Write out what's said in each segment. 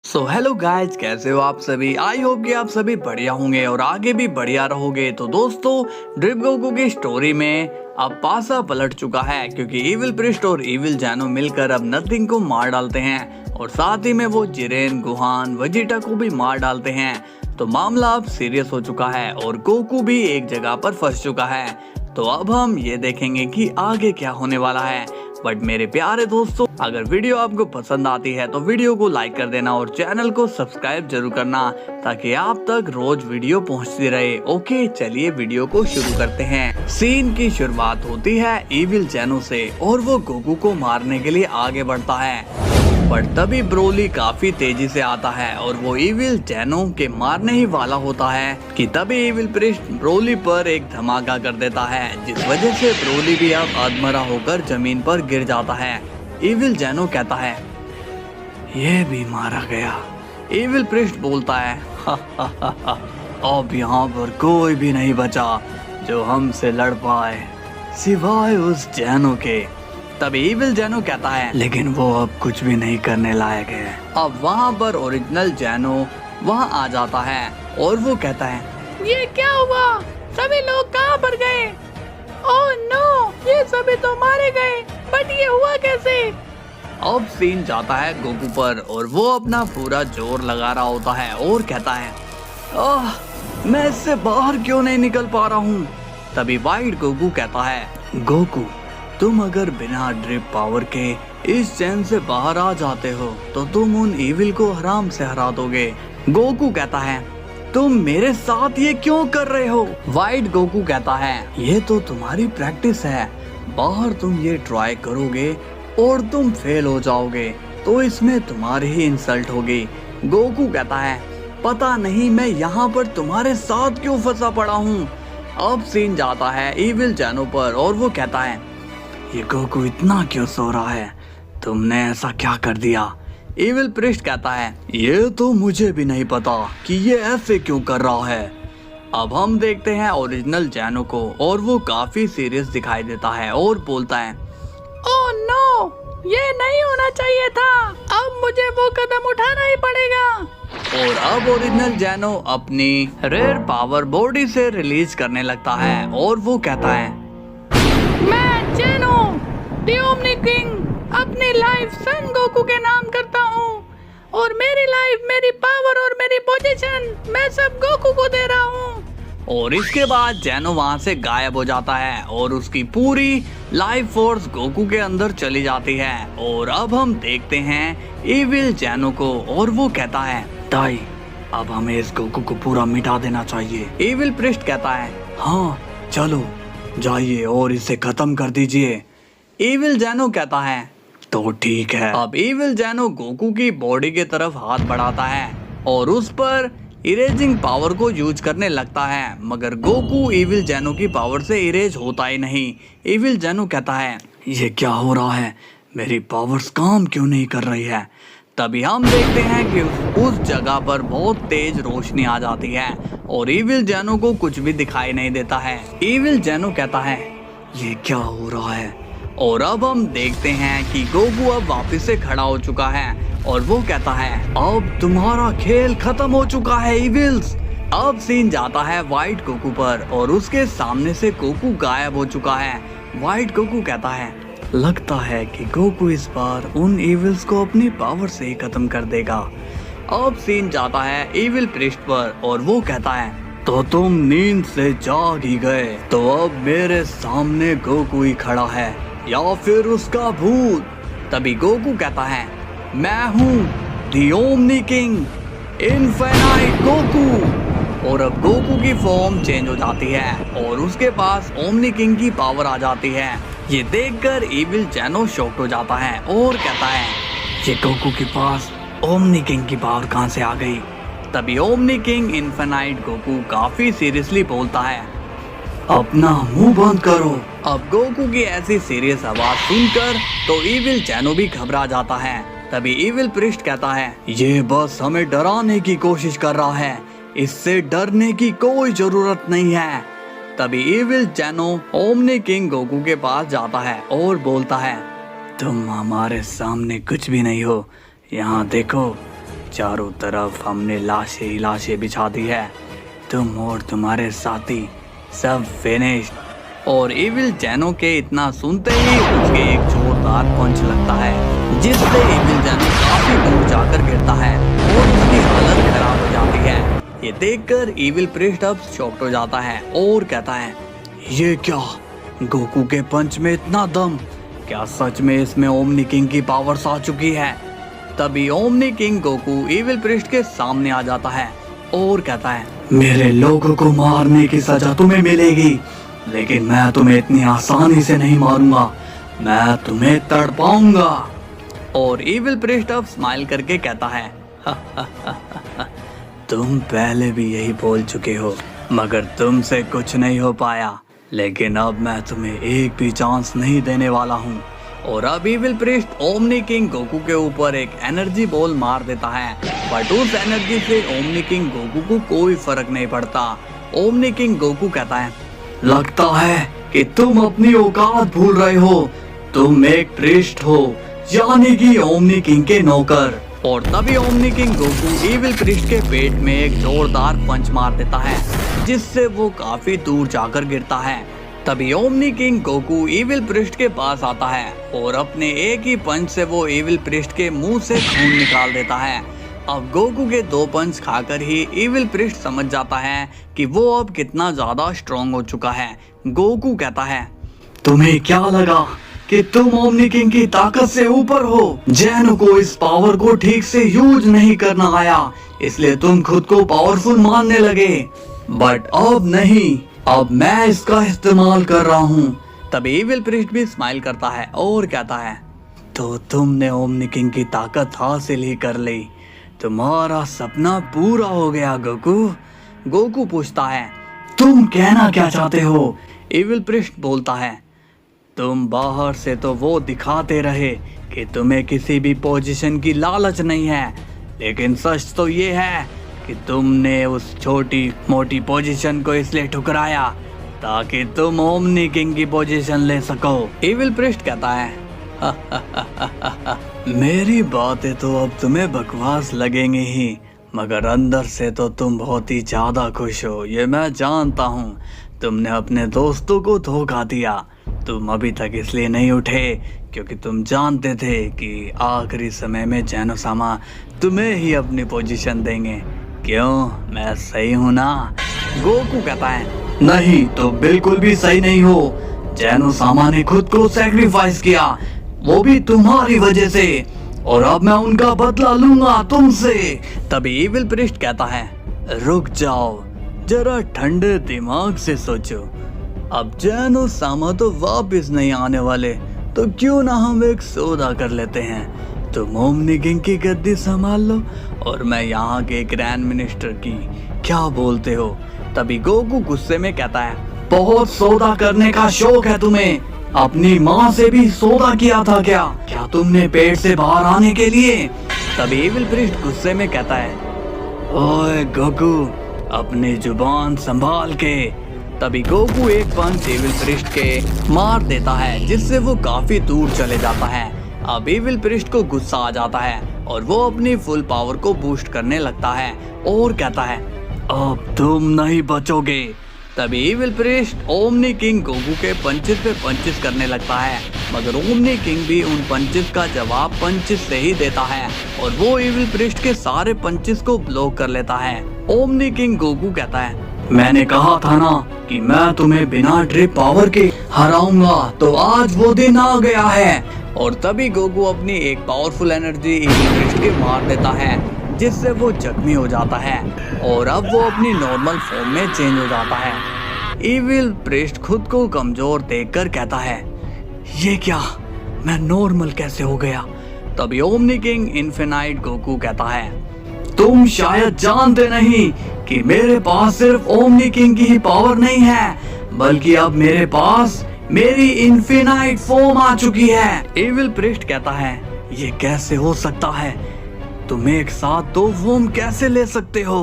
Hello guys, कैसे हो आप सभी। आई होप कि आप सभी बढ़िया होंगे और आगे भी बढ़िया रहोगे। तो दोस्तों, ड्रिप गोकू की स्टोरी में अब पासा पलट चुका है, क्योंकि इविल प्रिस्ट और इविल जैनो मिलकर अब नथिंग को मार डालते हैं और साथ ही में वो जिरेन, गुहान, वेजिटा को भी मार डालते हैं। तो मामला अब सीरियस हो चुका है और गोकू भी एक जगह पर फंस चुका है। तो अब हम ये देखेंगे कि आगे क्या होने वाला है। बट मेरे प्यारे दोस्तों, अगर वीडियो आपको पसंद आती है तो वीडियो को लाइक कर देना और चैनल को सब्सक्राइब जरूर करना, ताकि आप तक रोज वीडियो पहुंचती रहे। ओके, चलिए वीडियो को शुरू करते हैं। सीन की शुरुआत होती है इविल जैनो से और वो गोकू को मारने के लिए आगे बढ़ता है। पर तभी ब्रोली काफी तेजी से आता है और वो इविल जैनो के मारने ही वाला होता है कि तभी इविल प्रिस्ट ब्रोली पर एक धमाका कर देता है, जिस वजह से ब्रोली भी अब अधमरा होकर जमीन पर गिर जाता है। इविल जैनो कहता है, ये भी मारा गया। इविल प्रिस्ट बोलता है, अब यहाँ पर कोई भी नहीं बचा जो हमसे लड़ पाए, सिवाय उस जैनो के। तभी इविल जैनो कहता है, लेकिन वो अब कुछ भी नहीं करने लायक है। अब वहाँ पर ओरिजिनल जैनो वहाँ आ जाता है और वो कहता है, ये क्या हुआ? सभी लोग कहाँ पर गए? ओह नो, ये सभी तो मारे गए, बट ये हुआ कैसे? अब सीन जाता है गोकू पर और वो अपना पूरा जोर लगा रहा होता है और कहता है, मैं इससे बाहर क्यों नहीं निकल पा रहा हूँ। तभी वाइट गोकू कहता है, गोकू, तुम अगर बिना ड्रिप पावर के इस चैन से बाहर आ जाते हो तो तुम उन इविल को आराम से हरा दोगे। गोकू कहता है, तुम मेरे साथ ये क्यों कर रहे हो। वाइट गोकू कहता है, ये तो तुम्हारी प्रैक्टिस है, बाहर तुम ये ट्राई करोगे और तुम फेल हो जाओगे तो इसमें तुम्हारी ही इंसल्ट होगी। गोकू कहता है, पता नहीं मैं यहाँ पर तुम्हारे साथ क्यों फंसा पड़ा हूँ। अब सीन जाता है इविल जैनो पर और वो कहता है, ये गोकू इतना क्यों सो रहा है, तुमने ऐसा क्या कर दिया। इविल प्रिस्ट कहता है, ये तो मुझे भी नहीं पता कि ये ऐसे क्यों कर रहा है। अब हम देखते हैं ओरिजिनल जैनो को और वो काफी सीरियस दिखाई देता है और बोलता है, ओह नो, ये नहीं होना चाहिए था, अब मुझे वो कदम उठाना ही पड़ेगा। और अब ओरिजिनल जैनो अपनी रेयर पावर बॉडी से रिलीज करने लगता है और वो कहता है, मैं जैनो द ओमनी किंग अपनी लाइफ सन गोकू के नाम करता हूँ और मेरी लाइफ, मेरी पावर और मेरी पोजीशन मैं सब गोकू को दे रहा हूँ। और इसके बाद जैनो वहाँ से गायब हो जाता है और उसकी पूरी लाइफ फोर्स गोकू के अंदर चली जाती है। और अब हम देखते हैं इविल जैनो को और वो कहता है, ताई, अब हमें इस गोकू को पूरा मिटा देना चाहिए। इविल प्रिस्ट कहता है, हाँ चलो जाइए और इसे खत्म कर दीजिए। इविल जैनो कहता है, तो ठीक है। अब इविल जैनो गोकू की बॉडी के तरफ हाथ बढ़ाता है और उस पर इरेजिंग पावर को यूज करने लगता है, मगर गोकू इविल जैनो की पावर से इरेज होता ही नहीं। इविल जैनो कहता है, ये क्या हो रहा है, मेरी पावर्स काम क्यों नहीं कर रही है। तभी हम देखते हैं कि उस जगह पर बहुत तेज रोशनी आ जाती है और इविल जैनो को कुछ भी दिखाई नहीं देता है। इविल जैनो कहता है, ये क्या हो रहा है। और अब हम देखते हैं कि गोकू अब वापस से खड़ा हो चुका है और वो कहता है, अब तुम्हारा खेल खत्म हो चुका है इविल्स। अब सीन जाता है वाइट गोकू पर और उसके सामने से गोकू गायब हो चुका है। वाइट गोकू कहता है, लगता है कि गोकू इस बार उन इविल्स को अपनी पावर से ही खत्म कर देगा। अब सीन जाता है इविल प्रिस्ट पर और वो कहता है, तो तुम नींद से जाग ही गए, तो अब मेरे सामने गोकू ही खड़ा है या फिर उसका भूत। तभी गोकू कहता है, मैं हूँ the omni king, infinite Goku. और अब गोकू की फॉर्म चेंज हो जाती है और उसके पास ओमनी किंग की पावर आ जाती है। ये देखकर इविल जैनो शॉक्ड हो जाता है और कहता है, ये गोकू के पास ओमनी किंग की पावर कहाँ से आ गई। तभी ओमनी किंग इनफिनाइट गोकू काफी सीरियसली बोलता है, अपना मुंह बंद करो। अब गोकू की ऐसी सीरियस आवाज सुनकर तो इविल जैनो भी घबरा जाता है। तभी इविल प्रिस्ट कहता है, ये बस हमें डराने की कोशिश कर रहा है, इससे डरने की कोई जरूरत नहीं है। तभी इविल जैनो ओमनी किंग गोकू के पास जाता है और बोलता है, तुम हमारे सामने कुछ भी नहीं हो, यहाँ देखो, चारों तरफ हमने लाशें ही लाशें बिछा दी है। तुम और तुम्हारे साथी सब फिनिश्ड। और इविल जैनो के इतना सुनते ही उसके एक जोरदार पंच लगता है, जिससे इविल जैनो काफी दूर जाकर गिरता है और उसकी हालत खराब हो जाती है। ये देखकर इविल प्रीस्ट अब शॉक्ड हो जाता है और कहता है, ये क्या, गोकू के पंच में इतना दम, क्या सच में इसमें ओमनी किंग की पावर्स आ चुकी है? तभी omni king Goku evil priest के सामने आ जाता है और कहता है, मेरे लोगों को मारने की सजा तुम्हें मिलेगी, लेकिन मैं तुम्हें इतनी आसानी से नहीं मारूंगा, मैं तुम्हें तड़पाऊंगा। और इविल प्रीस्ट अब स्माइल करके कहता है, तुम पहले भी यही बोल चुके हो, मगर तुमसे कुछ नहीं हो पाया, लेकिन अब मैं तुम्हें एक भी चांस नहीं देने वाला हूँ। और अब evil priest omni king Goku के ऊपर एक एनर्जी बॉल मार देता है, बट उस एनर्जी से ओमनी किंग गोकू को कोई फर्क नहीं पड़ता। ओमनी किंग गोकू कहता है, लगता है कि तुम अपनी औकात भूल रहे हो, तुम एक प्रीस्ट हो, यानी कि ओमनी किंग के नौकर। और तभी omni king Goku evil priest के पेट में एक जोरदार पंच मार देता है, जिससे वो काफी दूर जाकर गिरता है। तभी omni king Goku evil priest के पास आता है और अपने एक ही पंच से वो इविल प्रीस्ट के मुंह से खून निकाल देता है। अब गोकू के 2 पंच खाकर ही इविल प्रीस्ट समझ जाता है कि वो अब कितना ज्यादा स्ट्रॉन्ग हो चुका है। गोकू कहता है, तुम्हें क्या लगा कि तुम ओमनी किंग की ताकत से ऊपर हो? जैनो को इस पावर को ठीक से यूज नहीं करना आया, इसलिए तुम खुद को पावरफुल मानने लगे, बट अब नहीं, अब मैं इसका इस्तेमाल कर रहा हूँ। तभी इविल प्रीस्ट भी स्माइल करता है और कहता है, तो तुमने ओमनी किंग की ताकत हासिल ही कर ली, तुम्हारा सपना पूरा हो गया गोकू। गोकू पूछता है, तुम कहना क्या चाहते हो? इविल प्रीस्ट बोलता है, तुम बाहर से तो वो दिखाते रहे कि तुम्हें किसी भी पोजीशन की लालच नहीं है, लेकिन सच तो ये है कि तुमने उस छोटी मोटी पोजीशन को इसलिए ठुकराया ताकि तुम ओमनी किंग की पोजीशन ले सको। इविल प्रीस्ट कहता है, मेरी बातें तो अब तुम्हें बकवास लगेंगी ही, मगर अंदर से तो तुम बहुत ही ज्यादा खुश हो, ये मैं जानता हूँ। तुमने अपने दोस्तों को धोखा दिया, तुम अभी तक इसलिए नहीं उठे क्योंकि तुम जानते थे कि आखिरी समय में जैनो-सामा तुम्हें ही अपनी पोजीशन देंगे। क्यों, मैं सही हूँ ना? गोकू कहता है, नहीं, तो बिल्कुल भी सही नहीं हो। जैनो-सामा ने खुद को सैक्रिफाइस किया, वो भी तुम्हारी वजह से, और अब मैं उनका बदला लूंगा तुमसे। तभी इविल प्रीस्ट कहता है, रुक जाओ, जरा ठंडे दिमाग से सोचो, अब जैनो-सामा तो वापस नहीं आने वाले, तो क्यों ना हम एक सौदा कर लेते हैं। तुम ओमनी किंग की गद्दी संभाल लो और मैं यहाँ के ग्रैंड मिनिस्टर की, क्या बोलते हो? तभी गोकू गुस्से में कहता है, बहुत सौदा करने का शौक है तुम्हें, अपनी माँ से भी सौदा किया था क्या तुमने पेट से बाहर आने के लिए? तभी इविल प्रीस्ट गुस्से में कहता है, ओए गोकू, अपनी जुबान संभाल के। तभी गोकू एक पंच इविल प्रीस्ट के मार देता है, जिससे वो काफी दूर चले जाता है। अब इविल प्रीस्ट को गुस्सा आ जाता है और वो अपनी फुल पावर को बूस्ट करने लगता है और कहता है, अब तुम नहीं बचोगे। तभी evil priest omni king Goku के पंचेस पे पंचेस करने लगता है, मगर ओमनी किंग भी उन पंचेस का जवाब पंचेस से ही देता है और वो इविल प्रीस्ट के सारे पंचेस को ब्लॉक कर लेता है। ओमनी किंग गोकू कहता है, मैंने कहा था ना कि मैं तुम्हें बिना ड्रिप पावर के हराऊंगा, तो आज वो दिन आ गया है। और तभी गोकू अपनी एक पावरफुल एनर्जी इविल प्रीस्ट के मार देता है, जिससे वो जख्मी हो जाता है और अब वो अपनी नॉर्मल फॉर्म में चेंज हो जाता है। इविल प्रीस्ट खुद को कमजोर देखकर कहता है, ये क्या, मैं नॉर्मल कैसे हो गया? तभी ओमनी किंग इन्फिनाइट गोकू कहता है, तुम शायद जानते नहीं कि मेरे पास सिर्फ ओमनी किंग की ही पावर नहीं है, बल्कि अब मेरे पास मेरी इन्फिनाइट फॉर्म आ चुकी है। इविल प्रीस्ट कहता है, ये कैसे हो सकता है? तुम एक साथ 2 फॉर्म कैसे ले सकते हो?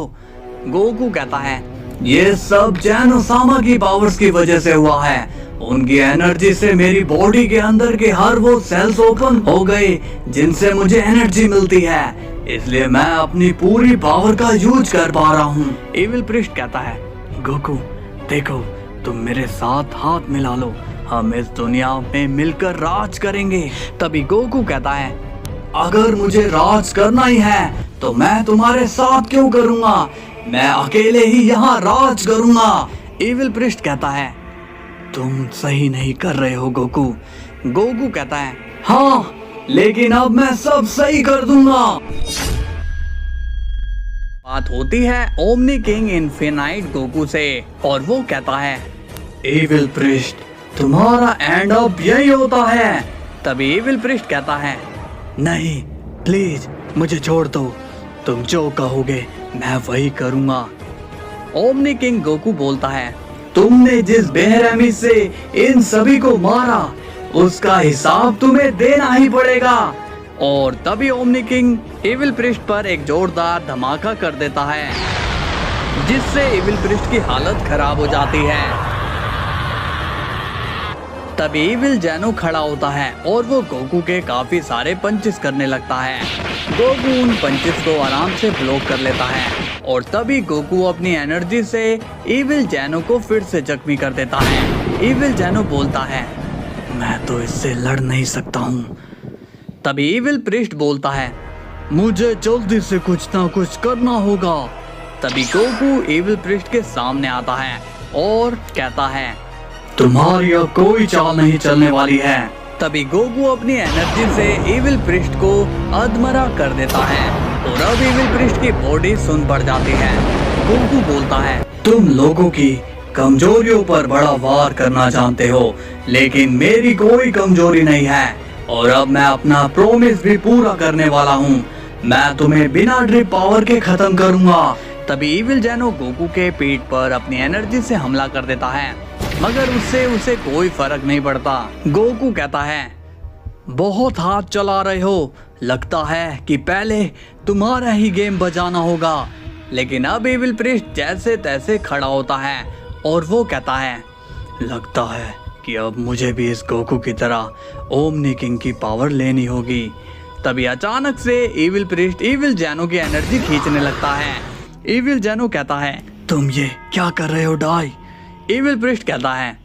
गोकू कहता है, ये सब जैनो-सामा की पावर्स की वजह से हुआ है। उनकी एनर्जी से मेरी बॉडी के अंदर के हर वो सेल्स ओपन हो गए जिनसे मुझे एनर्जी मिलती है। इसलिए मैं अपनी पूरी पावर का यूज कर पा रहा हूँ। एविल प्रिस्ट कहता है, गोकू देखो, तुम मेरे साथ हाथ मिला लो, हम इस दुनिया में मिलकर राज करेंगे। तभी गोकू कहता है, अगर मुझे राज करना ही है तो मैं तुम्हारे साथ क्यों करूँगा, मैं अकेले ही यहाँ राज करूँगा। एविल प्रिस्ट कहता है, तुम सही नहीं कर रहे हो गोकू। गोकू कहता है, हाँ लेकिन अब मैं सब सही कर दूंगा। बात होती है ओमनी किंग इन्फिनाइट गोकू से और वो कहता है, एविल प्रिस्ट तुम्हारा एंड अप यही होता है। तभी एविल प्रिस्ट कहता है, नहीं प्लीज मुझे छोड़ दो, तुम जो कहोगे मैं वही करूंगा। ओमनी किंग गोकू बोलता है, तुमने जिस बेरहमी से इन सभी को मारा उसका हिसाब तुम्हें देना ही पड़ेगा। और तभी ओमनी किंग एविल प्रिस्ट पर एक जोरदार धमाका कर देता है जिससे एविल प्रिस्ट की हालत खराब हो जाती है। तभी एविल जैनो खड़ा होता है और वो गोकू के काफी सारे पंचेस करने लगता है। गोकू उन पंचेस को आराम से ब्लॉक कर लेता है और तभी गोकू अपनी एनर्जी से एविल जैनो को फिर से जख्मी कर देता है। एविल जैनो बोलता है, मैं तो इससे लड़ नहीं सकता हूँ। तभी एविल प्रिस्ट बोलता है, मुझे जल्दी से कुछ ना कुछ करना होगा। तभी गोकू एविल प्रिस्ट के सामने आता है और कहता है, तुम्हारी अब कोई चाल नहीं चलने वाली है। तभी गोकू अपनी एनर्जी से एविल प्रिस्ट को अधमरा कर देता है और अब एविल प्रिस्ट की बॉडी सुन पड़ जाती है। गोकू बोलता है, तुम लोगों की कमजोरियों पर बड़ा वार करना जानते हो, लेकिन मेरी कोई कमजोरी नहीं है और अब मैं अपना प्रॉमिस भी पूरा करने वाला हूँ। मैं तुम्हें बिना ड्रिप पावर के खत्म करूंगा। तभी एविल जैनो गोकू के पीठ पर अपनी एनर्जी से हमला कर देता है मगर उससे उसे कोई फर्क नहीं पड़ता। गोकू कहता है, बहुत हाथ चला रहे हो, लगता है कि पहले तुम्हारा ही गेम बजाना होगा। लेकिन अब एविल प्रिस्ट जैसे तैसे खड़ा होता है और वो कहता है, लगता है कि अब मुझे भी इस गोकू की तरह ओमनी किंग की पावर लेनी होगी। तभी अचानक से एविल प्रिस्ट एविल जैनो की एनर्जी खींचने लगता है। एविल जैनो कहता है, तुम ये क्या कर रहे हो डाई। एविल प्रिस्ट कहता है,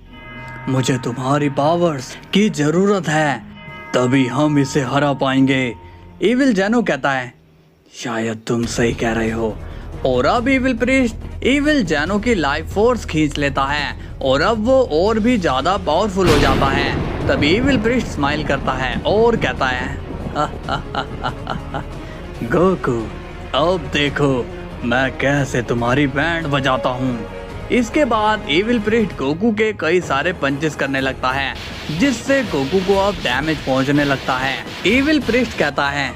मुझे तुम्हारी पावर्स की जरूरत है, तभी हम इसे हरा पाएंगे। एविल जैनो कहता है, शायद तुम सही कह रहे हो। और अब एविल प्रिस्ट एविल जैनो की लाइफ फोर्स खींच लेता है और अब वो और भी ज्यादा पावरफुल हो जाता है। तभी एविल प्रिस्ट स्माइल करता है और कहता है, गोकू अब देखो मैं कैसे तुम्हारी बैंड बजाता हूँ। इसके बाद एविल प्रिस्ट गोकू के कई सारे पंचेस करने लगता है जिससे गोकू को अब डैमेज पहुंचने लगता है। एविल प्रिस्ट कहता है,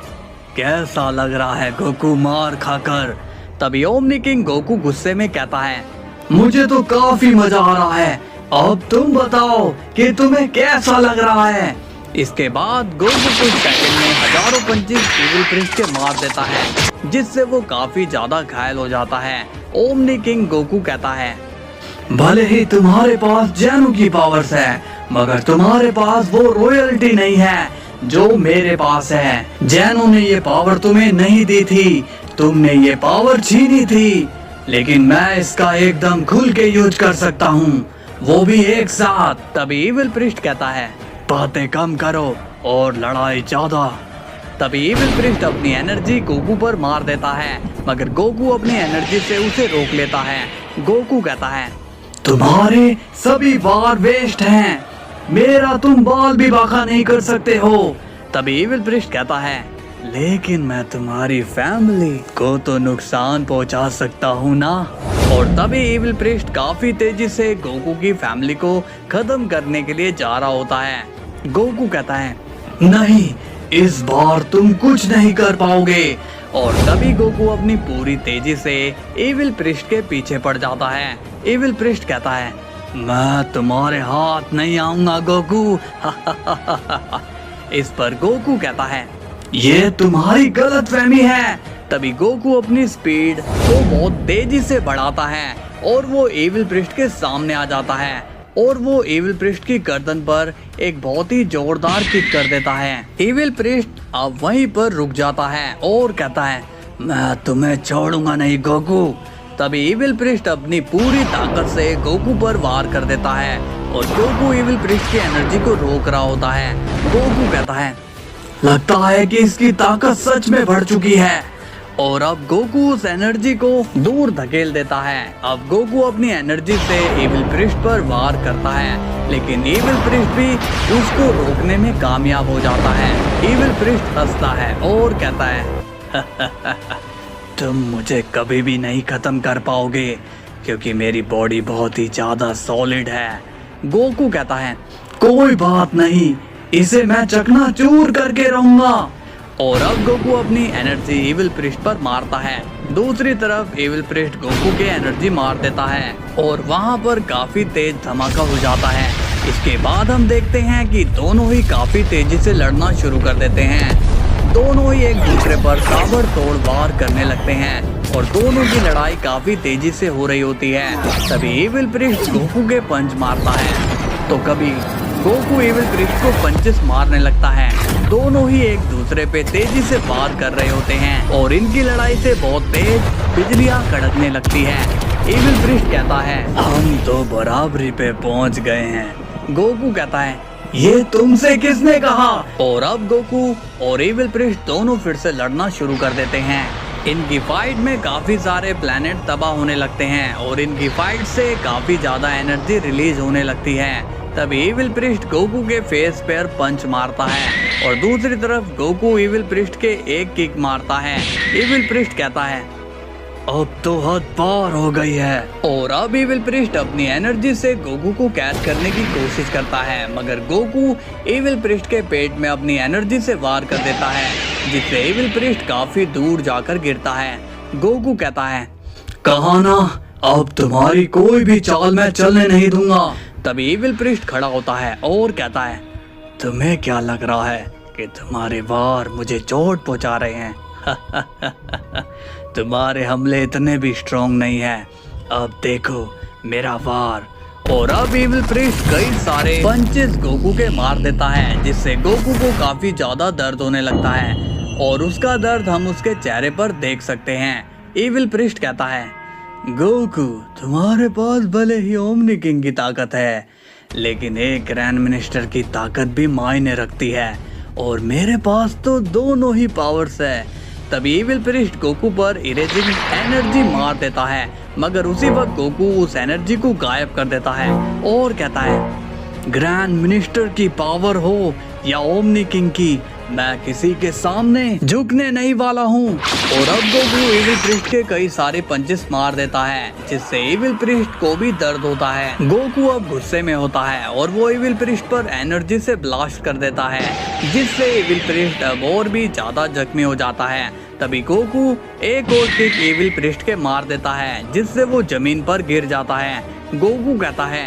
कैसा लग रहा है गोकू मार खाकर। तभी ओमनी किंग गोकू गुस्से में कहता है, मुझे तो काफी मजा आ रहा है, अब तुम बताओ कि तुम्हें कैसा लग रहा है। इसके बाद गोकू कुछ सेकंड में हजारों पंचेस एविल प्रिस्ट के मार देता है जिससे वो काफी ज्यादा घायल हो जाता है। ओमनी किंग गोकू कहता है, भले ही तुम्हारे पास जैनो की पावर्स है मगर तुम्हारे पास वो रॉयल्टी नहीं है जो मेरे पास है। जैनो ने ये पावर तुम्हें नहीं दी थी, तुमने ये पावर छीनी थी, लेकिन मैं इसका एकदम खुल के यूज कर सकता हूँ, वो भी एक साथ। तभी एविल प्रिस्ट कहता है, बातें कम करो और लड़ाई ज्यादा। तभी एविल प्रिस्ट अपनी एनर्जी गोकू पर मार देता है मगर गोकू अपनी एनर्जी से उसे रोक लेता है। गोकू कहता है, तुम्हारे सभी वार वेस्ट हैं, मेरा तुम बाल भी बाका नहीं कर सकते हो। तभी एविल प्रिस्ट कहता है, लेकिन मैं तुम्हारी फैमिली को तो नुकसान पहुंचा सकता हूँ ना। और तभी एविल प्रिस्ट काफी तेजी से गोकू की फैमिली को खत्म करने के लिए जा रहा होता है। गोकू कहता है, नहीं इस बार तुम कुछ नहीं कर पाओगे। और तभी गोकू अपनी पूरी तेजी से एविल प्रिस्ट के पीछे पड़ जाता है। एविल प्रिस्ट कहता है, मैं तुम्हारे हाथ नहीं आऊंगा गोकू। इस पर गोकू कहता है, ये तुम्हारी गलतफहमी है। तभी गोकू अपनी स्पीड को बहुत तेजी से बढ़ाता है और वो एविल प्रिस्ट के सामने आ जाता है और वो एविल प्रिस्ट की गर्दन पर एक बहुत ही जोरदार किक कर देता है। एविल प्रिस्ट अब वहीं पर रुक जाता है और कहता है, मैं तुम्हें छोड़ूंगा नहीं गोकू। तभी एविल प्रिस्ट अपनी पूरी ताकत से गोकू पर वार कर देता है और गोकू एविल प्रिस्ट की एनर्जी को रोक रहा होता है। गोकू कहता है, लगता है कि इसकी ताकत सच में बढ़ चुकी है। और अब गोकू उस एनर्जी को दूर धकेल देता है। अब गोकू अपनी एनर्जी से एविल प्रिस्ट पर वार करता है, लेकिन एविल प्रिस्ट भी उसको रोकने में कामयाब हो जाता है। एविल प्रिस्ट हंसता है और कहता है, तुम मुझे कभी भी नहीं खत्म कर पाओगे क्योंकि मेरी बॉडी बहुत ही ज्यादा सॉलिड है। गोकू कहता है, कोई बात नहीं, इसे मैं चकनाचूर करके रहूंगा। और अब गोकू अपनी एनर्जी एविल प्रिस्ट पर मारता है। दूसरी तरफ एविल प्रिस्ट गोकू के एनर्जी मार देता है और वहां पर काफी तेज धमाका हो जाता है। इसके बाद हम देखते हैं कि दोनों ही काफी तेजी से लड़ना शुरू कर देते हैं। दोनों ही एक दूसरे पर ताबड़तोड़ वार करने लगते हैं और दोनों की लड़ाई काफी तेजी से हो रही होती है। तभी एविल प्रिस्ट गोकू के पंच मारता है तो कभी गोकू एविल प्रिस्ट को पंचेस मारने लगता है। दोनों ही एक दूसरे पे तेजी से वार कर रहे होते हैं और इनकी लड़ाई से बहुत तेज बिजलियां कड़कने लगती है। एविल प्रिस्ट कहता है, हम तो बराबरी पे पहुंच गए हैं। गोकू कहता है, ये तुमसे किसने कहा? और अब गोकू और एविल प्रिस्ट दोनों फिर से लड़ना शुरू कर देते हैं। इनकी फाइट में काफी सारे प्लैनेट तबाह होने लगते हैं और इनकी फाइट से काफी ज्यादा एनर्जी रिलीज होने लगती है। तब एविल प्रिस्ट गोकू के फेस पर पंच मारता है और दूसरी तरफ गोकू एविल प्रिस्ट के एक किक मारता है। एविल प्रिस्ट कहता है, अब तो हद पार हो गई है। और अब एविल प्रिस्ट अपनी एनर्जी से गोकू को कैच करने की कोशिश करता है, मगर गोकू एविल प्रिस्ट के पेट में अपनी एनर्जी से वार कर देता है, जिससे एविल प्रिस्ट काफी दूर जाकर गिरता है। गोकू कहता है, कहा ना, अब तुम्हारी कोई भी चाल मैं चलने नहीं दूंगा। तभी एविल प्रिस्ट खड़ा होता है और कहता है, तुम्हें क्या लग रहा है कि तुम्हारे वार मुझे चोट पहुंचा रहे हैं? तुम्हारे हमले इतने भी स्ट्रॉन्ग नहीं है। अब देखो मेरा वार। और अब एविल प्रिस्ट कई सारे पंचेस गोकू के मार देता है, जिससे गोकू को काफी ज्यादा दर्द होने लगता है और उसका दर्द हम उसके चेहरे पर देख सकते हैं। एविल प्रिस्ट कहता है, गोकू तुम्हारे पास भले ही ओमनी किंग की ताकत है, लेकिन एक ग्रैंड मिनिस्टर की ताकत भी मायने रखती है और मेरे पास तो दोनों ही पावर्स है। तभी एविल प्रिस्ट गोकू पर इरेजिंग एनर्जी मार देता है, मगर उसी वक्त गोकू उस एनर्जी को गायब कर देता है और कहता है, ग्रैंड मिनिस्टर की पावर हो या ओमनी किंग की, मैं किसी के सामने झुकने नहीं वाला हूँ। और अब गोकू एविल प्रिस्ट के कई सारे पंचेस मार देता है, जिससे एविल प्रिस्ट को भी दर्द होता है। गोकू अब गुस्से में होता है और वो एविल प्रिस्ट पर एनर्जी से ब्लास्ट कर देता है, जिससे एविल प्रिस्ट अब और भी ज्यादा जख्मी हो जाता है। तभी गोकू एक और किक एविल प्रिस्ट के मार देता है, जिससे वो जमीन पर गिर जाता है। गोकू कहता है,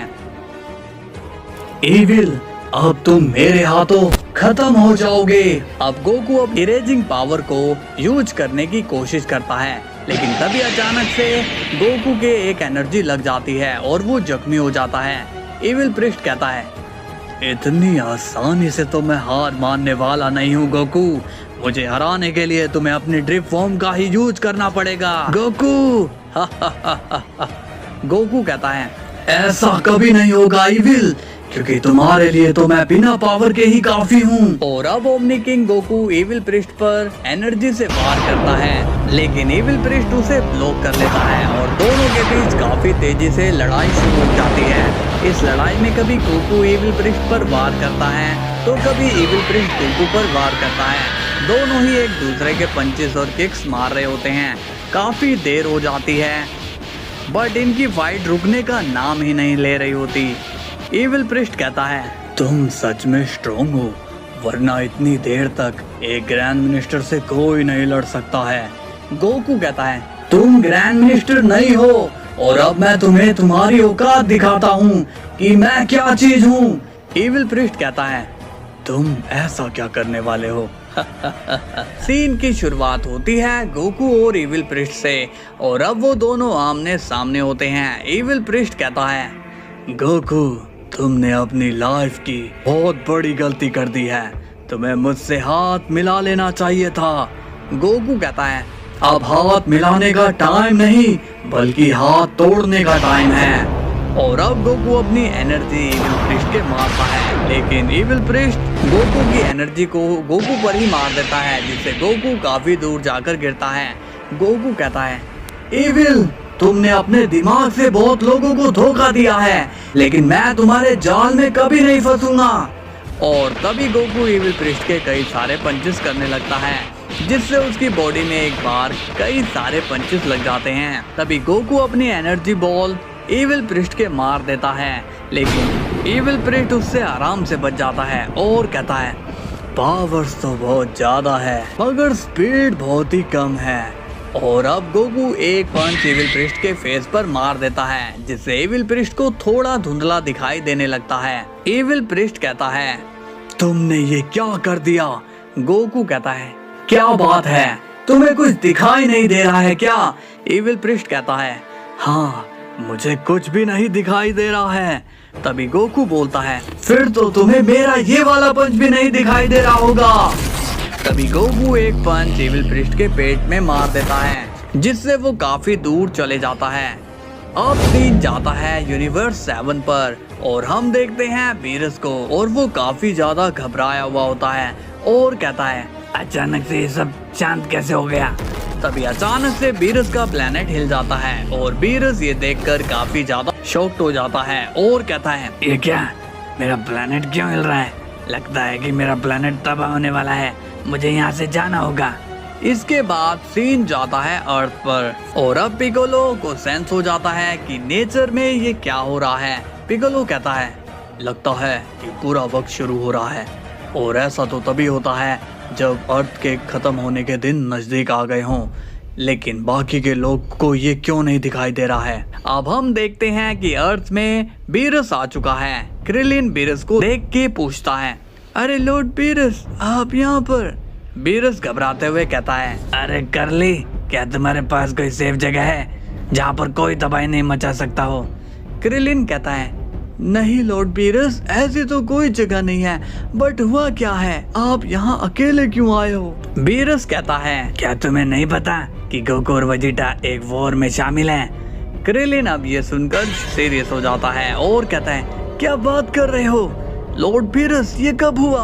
एविल अब तुम मेरे हाथों खत्म हो जाओगे। अब गोकू अब इरेजिंग पावर को यूज करने की कोशिश करता है, लेकिन तभी अचानक से गोकू के एक एनर्जी लग जाती है और वो जख्मी हो जाता है। एविल प्रिस्ट कहता है, इतनी आसानी से तो मैं हार मानने वाला नहीं हूँ गोकू, मुझे हराने के लिए तुम्हें अपनी ड्रिफ्ट फॉर्म का ही यूज करना पड़ेगा गोकू। गोकू कहता है, ऐसा कभी नहीं होगा एविल, क्योंकि तुम्हारे लिए तो मैं बिना पावर के ही काफी हूँ। और अब omni king Goku evil priest पर एनर्जी से वार करता है, लेकिन एविल प्रिस्ट उसे ब्लॉक कर लेता है और दोनों के बीच काफी तेजी से लड़ाई शुरू हो जाती है। इस लड़ाई में कभी गोकू एविल प्रिस्ट पर वार करता है तो कभी एविल प्रिस्ट गोकू पर वार करता है। दोनों ही एक दूसरे के पंचेस और किक्स मार रहे होते हैं। काफी देर हो जाती है, बट इनकी फाइट रुकने का नाम ही नहीं ले रही होती। एविल प्रिस्ट कहता है, तुम सच में स्ट्रॉन्ग हो, वरना इतनी देर तक एक ग्रैंड मिनिस्टर से कोई नहीं लड़ सकता है। गोकू कहता है, तुम ग्रैंड मिनिस्टर नहीं हो और अब मैं तुम्हें तुम्हारी औकात दिखाता हूँ कि मैं क्या चीज हूँ। एविल प्रिस्ट कहता है, तुम ऐसा क्या करने वाले हो? सीन की शुरुआत होती है गोकू और एविल प्रिस्ट से और अब वो दोनों आमने सामने होते हैं। एविल प्रिस्ट कहता है, गोकू तुमने अपनी लाइफ की बहुत बड़ी गलती कर दी है, तुम्हें मुझसे हाथ मिला लेना चाहिए था। गोकू कहता है अब हाथ मिलाने का टाइम नहीं बल्कि हाथ तोड़ने का टाइम है। और अब गोकू अपनी एनर्जी इविल प्रिस्ट के मारता है, लेकिन इविल प्रिस्ट गोकू की एनर्जी को गोकू पर ही मार देता है, जिससे गोकू काफी दूर जाकर गिरता है। गोकू कहता है इविल, तुमने अपने दिमाग से बहुत लोगों को धोखा दिया है, लेकिन मैं तुम्हारे जाल में कभी नहीं फंसूंगा। और तभी गोकू इविल प्रिस्ट के कई सारे पंचेस करने लगता है, जिससे उसकी बॉडी में एक बार कई सारे पंचेस लग जाते हैं। तभी गोकू अपनी एनर्जी बॉल इविल प्रिस्ट के मार देता है, लेकिन इविल प्रिस्ट उससे आराम से बच जाता है और कहता है पावर्स तो बहुत ज्यादा है मगर स्पीड बहुत ही कम है। और अब गोकू एक पंच इविल प्रिस्ट के फेस पर मार देता है, जिससे इविल प्रिस्ट को थोड़ा धुंधला दिखाई देने लगता है। इविल प्रिस्ट कहता है तुमने ये क्या कर दिया? गोकू कहता है क्या बात है, तुम्हें कुछ दिखाई नहीं दे रहा है क्या? इविल प्रिस्ट कहता है हाँ, मुझे कुछ भी नहीं दिखाई दे रहा है। तभी गोकू बोलता है फिर तो तुम्हें मेरा ये वाला पंच भी नहीं दिखाई दे रहा होगा। तभी गोकू एक पंच इविल प्रिस्ट के पेट में मार देता है, जिससे वो काफी दूर चले जाता है। अब सीन जाता है यूनिवर्स 7 पर और हम देखते हैं बीरस को, और वो काफी ज्यादा घबराया हुआ होता है और कहता है अचानक से ये सब शांत कैसे हो गया? तभी अचानक से बीरस का प्लेनेट हिल जाता है और बीरस ये देखकर काफी ज्यादा शॉक्ड हो जाता है और कहता है ये क्या, मेरा प्लेनेट क्यों हिल रहा है? लगता है कि मेरा प्लेनेट तबाह होने वाला है, मुझे यहाँ से जाना होगा। इसके बाद सीन जाता है अर्थ पर और अब पिकोलो को सेंस हो जाता है कि नेचर में ये क्या हो रहा है। पिकोलो कहता है लगता है कि पूरा वक्त शुरू हो रहा है, और ऐसा तो तभी होता है जब अर्थ के खत्म होने के दिन नजदीक आ गए हों, लेकिन बाकी के लोग को ये क्यों नहीं दिखाई दे रहा है। अब हम देखते हैं कि अर्थ में बीरस आ चुका है। क्रिलिन बीरस को देख के पूछता है अरे लॉर्ड बीरस, आप यहाँ पर? बीरस घबराते हुए कहता है अरे करली, क्या तुम्हारे पास कोई सेफ जगह है जहाँ पर कोई तबाही नहीं मचा सकता हो? क्रिलिन कहता है नहीं लॉर्ड बीरस, ऐसी तो कोई जगह नहीं है, बट हुआ क्या है, आप यहाँ अकेले क्यों आए हो? बीरस कहता है क्या तुम्हें नहीं पता कि गोकू और वेजिटा एक वॉर में शामिल हैं? क्रिलिन अब ये सुनकर सीरियस हो जाता है और कहता है क्या बात कर रहे हो लॉर्ड बीरस, ये कब हुआ?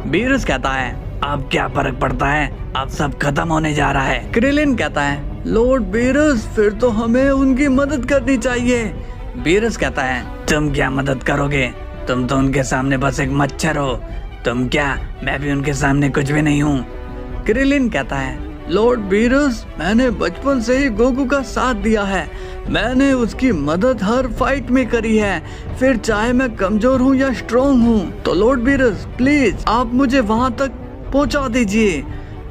बीरस कहता है अब क्या फर्क पड़ता है, अब सब खत्म होने जा रहा है। क्रिलिन कहता है लॉर्ड बीरस, फिर तो हमें उनकी मदद करनी चाहिए। बीरस कहता है तुम क्या मदद करोगे, तुम तो उनके सामने बस एक मच्छर हो, तुम क्या, मैं भी उनके सामने कुछ भी नहीं हूँ। क्रिलिन कहता है लॉर्ड बीरस, मैंने बचपन से ही गोकू का साथ दिया है, मैंने उसकी मदद हर फाइट में करी है, फिर चाहे मैं कमजोर हूँ या स्ट्रॉन्ग हूँ। तो लॉर्ड बीरस प्लीज आप मुझे वहाँ तक पहुँचा दीजिए।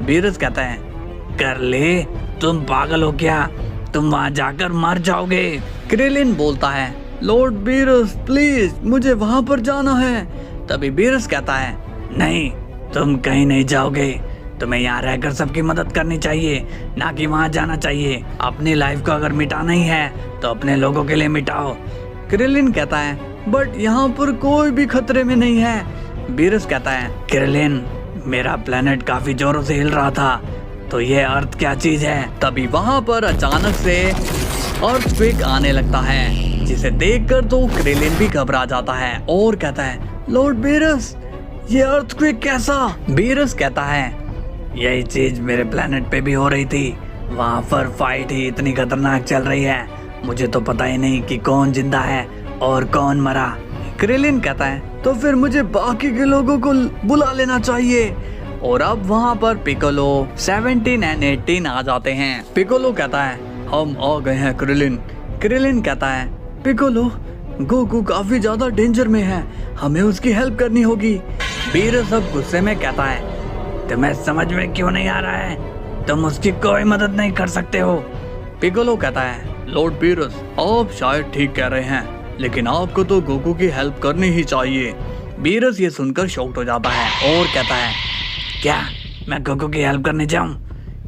बीरस कहता है कर ले, तुम पागल हो क्या, तुम वहाँ जाकर मर जाओगे। क्रिलिन बोलता है लॉर्ड बीरस प्लीज मुझे वहाँ पर जाना है। तभी बीरस कहता है नहीं, तुम कहीं नहीं जाओगे, तुम्हें यहाँ रहकर सबकी मदद करनी चाहिए, ना कि वहाँ जाना चाहिए। अपनी लाइफ को अगर मिटाना ही है तो अपने लोगों के लिए मिटाओ। क्रिलिन कहता है बट यहाँ पर कोई भी खतरे में नहीं है। बीरस कहता है क्रिलिन, मेरा प्लेनेट काफी जोरों से हिल रहा था, तो ये अर्थ क्या चीज है? तभी वहाँ पर अचानक से अर्थक्वेक आने लगता है, जिसे देखकर तो क्रिलिन भी घबरा जाता है और कहता है लॉर्ड बीरस, ये अर्थक्वेक कैसा? बीरस कहता है यही चीज मेरे प्लेनेट पे भी हो रही थी, वहाँ पर फाइट ही इतनी खतरनाक चल रही है, मुझे तो पता ही नहीं कि कौन जिंदा है और कौन मरा। क्रिलिन कहता है तो फिर मुझे बाकी के लोगों को बुला लेना चाहिए। और अब वहाँ पर पिकोलो 17 और 18 आ जाते हैं। पिकोलो कहता है हम आ गए हैं क्रिलिन। क्रिलिन कहता है पिकोलो, गोकू काफी ज्यादा डेंजर में है, हमें उसकी हेल्प करनी होगी। बीरस अब गुस्से में कहता है तुम्हें समझ में क्यों नहीं आ रहा है, तुम उसकी कोई मदद नहीं कर सकते हो। पिकोलो कहता है लॉर्ड बीरस, आप शायद ठीक कह रहे हैं, लेकिन आपको तो गोकू की हेल्प करनी ही चाहिए। बीरस ये सुनकर शॉक्ड हो जाता है और कहता है क्या मैं गोकू की हेल्प करने जाऊं?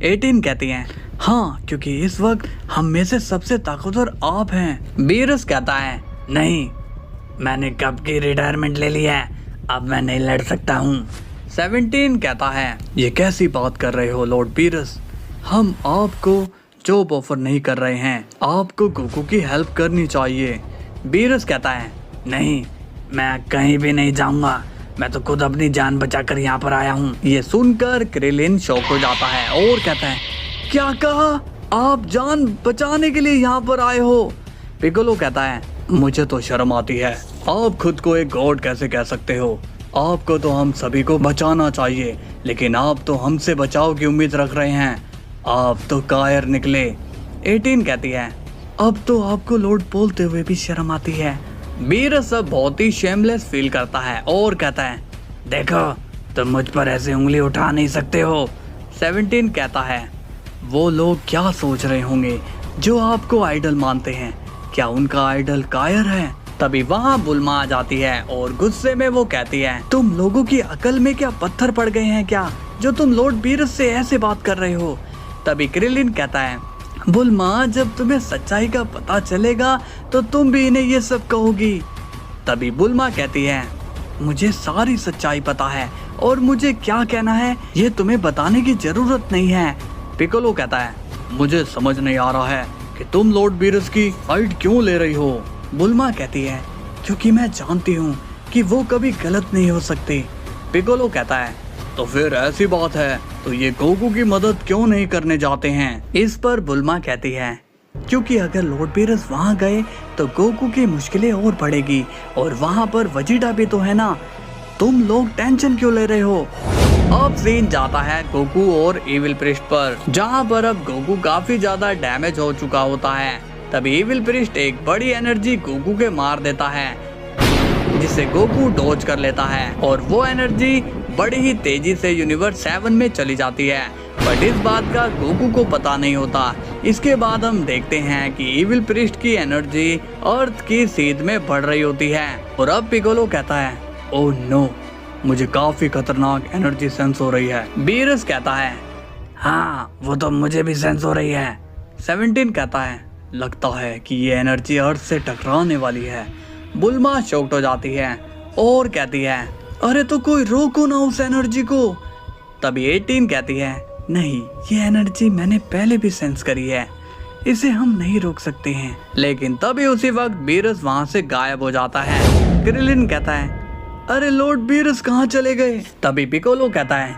18 कहती हैं हाँ, क्योंकि इस वक्त हम में से सबसे ताकतवर आप हैं। बीरस कहता है नहीं, मैंने कब की रिटायरमेंट ले ली है, अब मैं नहीं लड़ सकता हूँ। 17 कहता है, ये कैसी बात कर रहे हो लॉर्ड बीरस, हम आपको जॉब ऑफर नहीं कर रहे हैं, आपको गोकू की हेल्प करनी चाहिए। बीरस कहता है, नहीं, मैं कहीं भी नहीं जाऊंगा, मैं तो खुद अपनी जान बचाकर यहाँ पर आया हूँ। ये सुनकर क्रिलिन शॉक हो जाता है और कहता है, क्या कहा, आप जान बचाने के लिए यहाँ पर आए हो? पिकोलो कहता है, मुझे तो शर्म आती है, आप खुद को एक गॉड कैसे कह सकते हो? आपको तो हम सभी को बचाना चाहिए, लेकिन आप तो हमसे बचाव की उम्मीद रख रहे हैं, आप तो कायर निकले। 18 कहती है, अब तो आपको लॉर्ड बोलते हुए भी शर्म आती है। बीरस अब बहुत ही शेमलेस फील करता है और कहता है, देखो तुम मुझ पर ऐसे उंगली उठा नहीं सकते हो। 17 कहता है, वो लोग क्या सोच रहे होंगे जो आपको आइडल मानते हैं, क्या उनका आइडल कायर है? तभी वहाँ बुल्मा आ जाती है और गुस्से में वो कहती है, तुम लोगों की अकल में क्या पत्थर पड़ गए हैं क्या, जो तुम लॉर्ड बीरस से ऐसे बात कर रहे हो? तभी क्रिलिन कहता है, बुल्मा, जब तुम्हें सच्चाई का पता चलेगा तो तुम भी इन्हें ये सब कहोगी। तभी बुल्मा कहती है, मुझे सारी सच्चाई पता है और मुझे क्या कहना है ये तुम्हें बताने की जरूरत नहीं है। पिकोलो कहता है, मुझे समझ नहीं आ रहा है कि तुम लॉर्ड बीरस की साइड क्यों ले रही हो। बुल्मा कहती है, क्योंकि मैं जानती हूँ कि वो कभी गलत नहीं हो सकती। पिकोलो कहता है, तो फिर ऐसी बात है तो ये गोकू की मदद क्यों नहीं करने जाते हैं? इस पर बुल्मा कहती है, क्योंकि अगर लॉर्ड बीरस वहाँ गए तो गोकू की मुश्किलें और बढ़ेगी और वहाँ पर वजीटा भी तो है ना, तुम लोग टेंशन क्यों ले रहे हो? अब सीन जाता है गोकू और इविल प्रिस्ट पर, जहाँ पर अब गोकू काफी ज्यादा डैमेज हो चुका होता है। तभी इविल प्रिस्ट एक बड़ी एनर्जी गोकू के मार देता है, जिससे गोकू डॉज कर लेता है और वो एनर्जी बड़ी ही तेजी से यूनिवर्स 7 में चली जाती है, बट इस बात का गोकू को पता नहीं होता। इसके बाद हम देखते हैं कि इविल प्रिस्ट की एनर्जी अर्थ की सीध में बढ़ रही होती है और अब पिकोलो कहता है, ओह नो, मुझे काफी खतरनाक एनर्जी सेंस हो रही है। बीरस कहता है, हाँ वो तो मुझे भी सेंस हो रही है। 17 कहता है, लगता है कि ये एनर्जी अर्थ से टकराने वाली है। बुल्मा शॉक्ड हो जाती है और कहती है, अरे तो कोई रोको ना उस एनर्जी को। तभी 18 कहती है, नहीं, ये एनर्जी मैंने पहले भी सेंस करी है, इसे हम नहीं रोक सकते हैं। लेकिन तभी उसी वक्त बीरस वहाँ से गायब हो जाता है। क्रिलिन कहता है, अरे लॉर्ड बीरस कहाँ चले गए? तभी पिकोलो कहता है,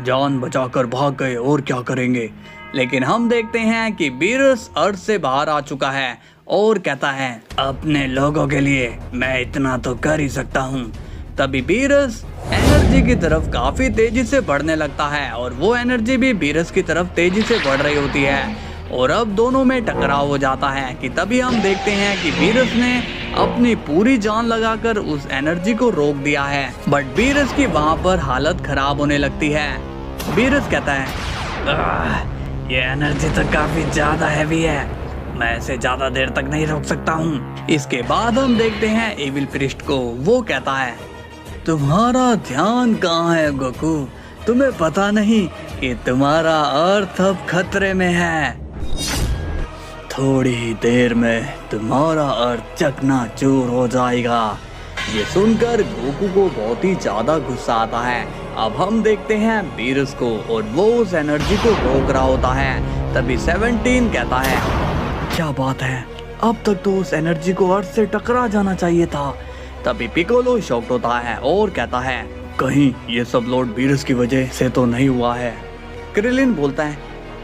जान बचाकर भाग गए और क्या करेंगे। लेकिन हम देखते हैं कि बीरस अर्थ से बाहर आ चुका है और कहता है, अपने लोगों के लिए मैं इतना तो कर ही सकता हूँ। तभी बीरस एनर्जी की तरफ काफी तेजी से बढ़ने लगता है और वो एनर्जी भी बीरस की तरफ तेजी से बढ़ रही होती है और अब दोनों में टकराव हो जाता है कि तभी हम देखते हैं कि बीरस ने अपनी पूरी जान लगाकर उस एनर्जी को रोक दिया है, बट बीरस की वहाँ पर हालत खराब होने लगती है। बीरस कहता है, ये एनर्जी तो काफी ज्यादा हैवी है, मैं इसे ज्यादा देर तक नहीं रोक सकता हूँ। इसके बाद हम देखते हैं इविल प्रिस्ट को, वो कहता है, तुम्हारा ध्यान कहाँ है गोकू? तुम्हें पता नहीं कि तुम्हारा अर्थ अब खतरे में है, थोड़ी ही देर में तुम्हारा अर्थ चकनाचूर हो जाएगा। ये सुनकर गोकू को बहुत ही ज्यादा गुस्सा आता है। अब हम देखते हैं बीरस को और वो उस एनर्जी को रोक रहा होता है। तभी 17 कहता है, क्या बात है, अब तक तो उस एनर्जी को अर्थ से टकरा जाना चाहिए था। तभी पिकोलो शॉक्ड होता है और कहता है, कहीं ये सब लॉर्ड बीरस की वजह से तो नहीं हुआ है। क्रिलिन बोलता है,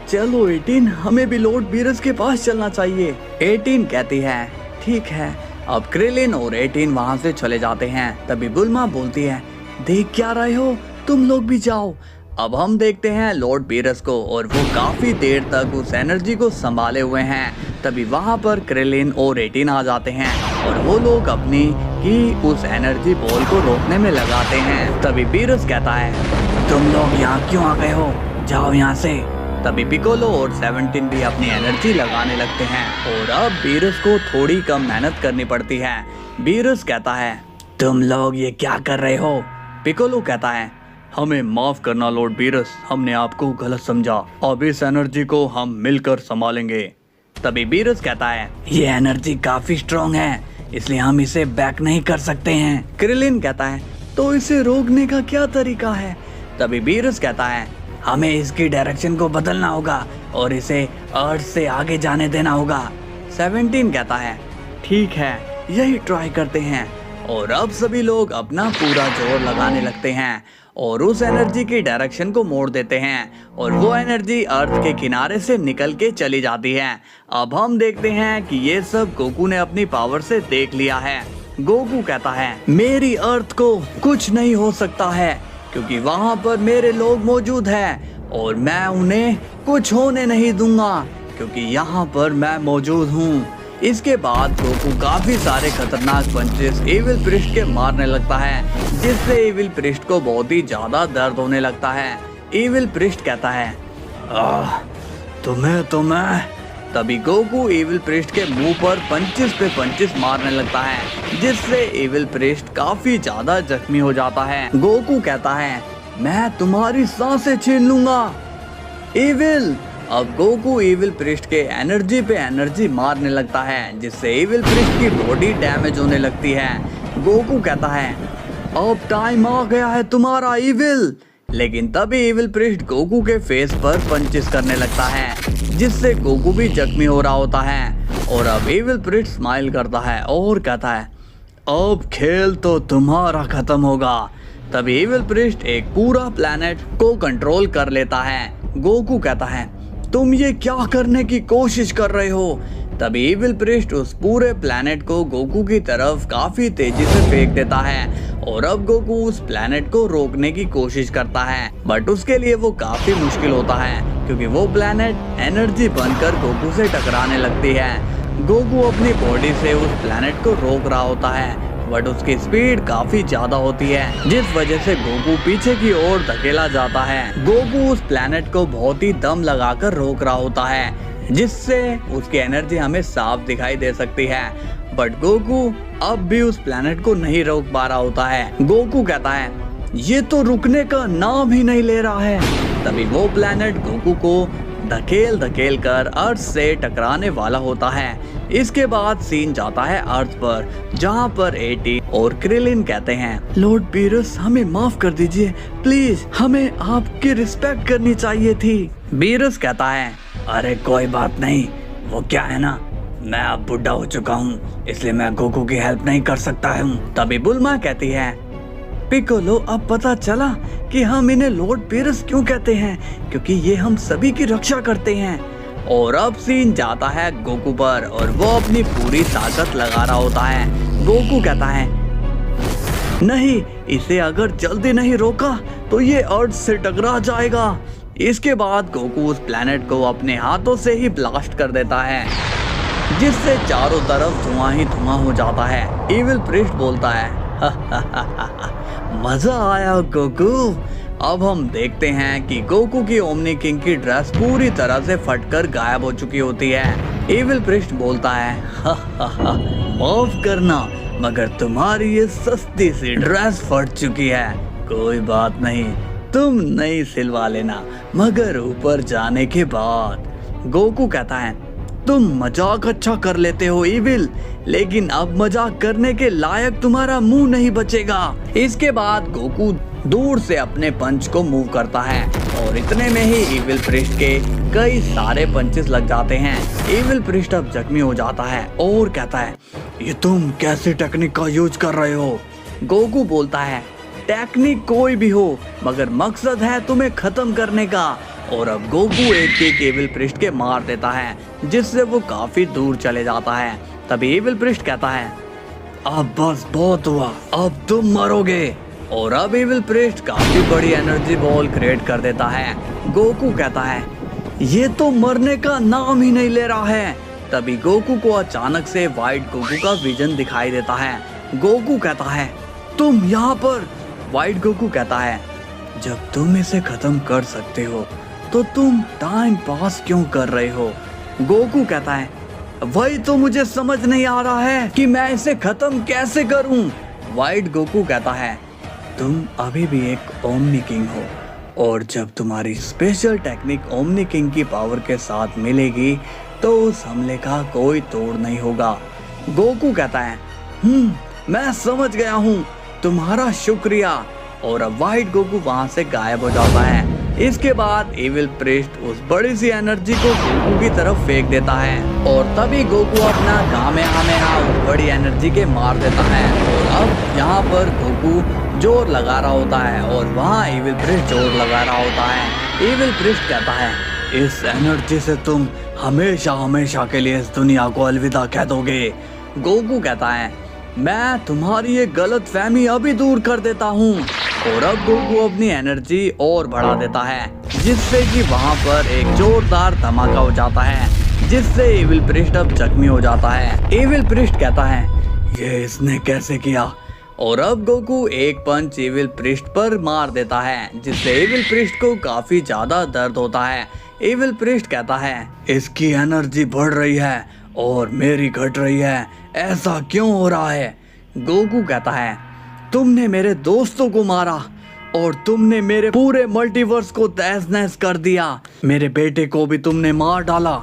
चलो 18, हमें भी लॉर्ड बीरस के पास चलना चाहिए। 18 कहती है, ठीक है। अब क्रिलिन और 18 वहाँ से चले जाते हैं। तभी बुल्मा बोलती है, देख क्या रहे हो, तुम लोग भी जाओ। अब हम देखते हैं लॉर्ड बीरस को और वो काफी देर तक उस एनर्जी को संभाले हुए हैं। तभी वहाँ पर क्रिलिन और 18 आ जाते हैं और वो लोग अपनी की उस एनर्जी बॉल को रोकने में लगाते हैं। तभी बीरस कहता है, तुम लोग यहाँ क्यों आ गए हो, जाओ यहाँ से। तभी पिकोलो और 17 भी अपनी एनर्जी लगाने लगते हैं और अब बीरस को थोड़ी कम मेहनत करनी पड़ती है। बीरस कहता है, तुम लोग ये क्या कर रहे हो? पिकोलो कहता है, हमें माफ करना लॉर्ड बीरस, हमने आपको गलत समझा, अब इस एनर्जी को हम मिलकर संभालेंगे। तभी बीरस कहता है, ये एनर्जी काफी स्ट्रॉन्ग है, इसलिए हम इसे बैक नहीं कर सकते हैं। क्रिलिन कहता है तो इसे रोकने का क्या तरीका है? तभी बीरस कहता है हमें इसकी डायरेक्शन को बदलना होगा और इसे अर्थ से आगे जाने देना होगा। 17 कहता है ठीक है, यही ट्राई करते हैं। और अब सभी लोग अपना पूरा जोर लगाने लगते हैं और उस एनर्जी की डायरेक्शन को मोड़ देते हैं और वो एनर्जी अर्थ के किनारे से निकल के चली जाती है। अब हम देखते हैं कि ये सब गोकू ने अपनी पावर से देख लिया है। गोकू कहता है मेरी अर्थ को कुछ नहीं हो सकता है क्योंकि वहाँ पर मेरे लोग मौजूद हैं और मैं उन्हें कुछ होने नहीं दूंगा क्योंकि यहाँ पर मैं मौजूद हूँ। इसके बाद गोकू काफी सारे खतरनाक पंचेस एविल प्रिस्ट के मारने लगता है जिससे एविल प्रिस्ट को बहुत ही ज्यादा दर्द होने लगता है। एविल प्रिस्ट कहता है तुम्हें तभी गोकू एविल प्रिस्ट के मुंह पर पंचेस पे पंचेस मारने लगता है जिससे एविल प्रिस्ट काफी ज्यादा जख्मी हो जाता है। गोकू कहता है मैं तुम्हारी सांसें छीन लूंगा एविल। अब गोकू एविल प्रिस्ट के एनर्जी पे एनर्जी मारने लगता है जिससे एविल प्रिस्ट की बॉडी डैमेज होने लगती है। गोकू कहता है अब टाइम आ गया है तुम्हारा एविल। लेकिन तभी एविल प्रिस्ट गोकू के फेस पर पंचेस करने लगता है जिससे गोकू भी जख्मी हो रहा होता है। और अब एविल प्रिस्ट स्माइल करता है और कहता है अब खेल तो तुम्हारा खत्म होगा। तभी एविल प्रिस्ट एक पूरा प्लेनेट को कंट्रोल कर लेता है। गोकू कहता है तुम ये क्या करने की कोशिश कर रहे हो? तभी एविल प्रिस्ट उस पूरे प्लेनेट को गोकू की तरफ काफी तेजी से फेंक देता है और अब गोकू उस प्लेनेट को रोकने की कोशिश करता है बट उसके लिए वो काफी मुश्किल होता है क्योंकि वो प्लेनेट एनर्जी बनकर गोकू से टकराने लगती है। गोकू अपनी बॉडी से उस प्लेनेट को रोक रहा होता है बट उसकी स्पीड काफी ज्यादा होती है जिस वजह से गोकू पीछे की ओर धकेला जाता है। गोकू उस प्लेनेट को बहुत ही दम लगाकर रोक रहा होता है जिससे उसकी एनर्जी हमें साफ दिखाई दे सकती है बट गोकू अब भी उस प्लेनेट को नहीं रोक पा रहा होता है। गोकू कहता है ये तो रुकने का नाम ही नहीं ले रहा है। तभी वो प्लेनेट गोकू को धकेल कर अर्थ से टकराने वाला होता है। इसके बाद सीन जाता है अर्थ पर जहाँ पर एटी और क्रिलिन कहते हैं लॉर्ड बीरस हमें माफ कर दीजिए प्लीज, हमें आपकी रिस्पेक्ट करनी चाहिए थी। बीरस कहता है अरे कोई बात नहीं, वो क्या है ना मैं अब बुढ़ा हो चुका हूँ इसलिए मैं गोकू की हेल्प नहीं कर सकता हूँ। तभी बुल्मा कहती है पिकोलो अब पता चला कि हम इन्हें लॉर्ड बीरस क्यों कहते हैं क्योंकि ये हम सभी की रक्षा करते हैं। और अब सीन जाता है गोकू पर और वो अपनी पूरी ताकत लगा रहा होता है। गोकू कहता है नहीं, इसे अगर जल्दी नहीं रोका तो ये अर्थ से टकरा जाएगा। इसके बाद गोकू उस प्लेनेट को अपने हाथों से ही ब्लास्ट कर देता है जिससे चारों तरफ धुआं ही धुआं हो जाता है। एविल प्रिस्ट बोलता है मजा आया गोकू। अब हम देखते हैं कि गोकू की ओमनी किंग की ड्रेस पूरी तरह से फटकर गायब हो चुकी होती है। एविल प्रिस्ट बोलता है माफ करना मगर तुम्हारी ये सस्ती सी ड्रेस फट चुकी है। कोई बात नहीं, तुम नई सिलवा लेना मगर ऊपर जाने के बाद। गोकू कहता है तुम मजाक अच्छा कर लेते हो एविल, लेकिन अब मजाक करने के लायक तुम्हारा मुंह नहीं बचेगा। इसके बाद गोकू दूर से अपने पंच को मूव करता है और इतने में ही एविल प्रिस्ट के कई सारे पंचेस लग जाते हैं। एविल प्रिस्ट अब जख्मी हो जाता है और कहता है ये तुम कैसे टेक्निक का यूज कर रहे हो? गोकू बोलता है टेक्निक कोई भी हो मगर मकसद है तुम्हें खत्म करने का। और अब गोकू एक एविल प्रिस्ट के मार देता है जिससे वो काफी दूर चले जाता है। तभी एविल प्रिस्ट कहता है अब बस बहुत हुआ, अब तुम मरोगे। और अब एविल प्रिस्ट काफी बड़ी एनर्जी बॉल क्रिएट कर देता है। गोकू कहता है ये तो मरने का नाम ही नहीं ले रहा है। तभी गोकू को अचानक से व्हाइट गोकू का विजन दिखाई देता है। गोकू कहता है तुम यहाँ पर। व्हाइट गोकू कहता है जब तुम इसे खत्म कर सकते हो तो तुम टाइम पास क्यों कर रहे हो? गोकू कहता है वही तो मुझे समझ नहीं आ रहा है कि मैं इसे खत्म कैसे करूं। व्हाइट गोकू कहता है तुम अभी भी एक ओमनी किंग हो और जब तुम्हारी स्पेशल टेक्निक ओमनी किंग की पावर के साथ मिलेगी तो उस हमले का कोई तोड़ नहीं होगा। गोकू कहता है मैं समझ गया हूँ, तुम्हारा शुक्रिया। और अब व्हाइट गोकू वहाँ से गायब हो जाता है। इसके बाद एविल प्रिस्ट उस बड़ी सी एनर्जी को गोकू की तरफ फेंक देता है और तभी गोकू अपना कामेहामेहा उस बड़ी एनर्जी के मार देता है। और अब यहाँ पर गोकू जोर लगा रहा होता है और वहाँ एविल प्रिस्ट जोर लगा रहा होता है। एविल प्रिस्ट कहता है, इस एनर्जी से तुम हमेशा हमेशा के लिए इस दुनिया को अलविदा कह दोगे। गोकू कहता है, मैं तुम्हारी ये गलत फहमी अभी दूर कर देता हूँ। और अब गोकू अपनी एनर्जी और बढ़ा देता है जिससे कि वहाँ पर एक जोरदार धमाका हो जाता है जिससे एविल प्रिस्ट अब जख्मी हो जाता है। एविल प्रिस्ट कहता है, ये इसने कैसे किया? और अब गोकू एक पंच एविल प्रिस्ट पर मार देता है जिससे एविल प्रिस्ट को काफी ज्यादा दर्द होता है। एविल प्रिस्ट कहता है, इसकी एनर्जी बढ़ रही है और मेरी घट रही है, ऐसा क्यों हो रहा है? गोकू कहता है, तुमने मेरे दोस्तों को मारा और तुमने मेरे पूरे मल्टीवर्स को तहस नहस कर दिया, मेरे बेटे को भी तुमने मार डाला।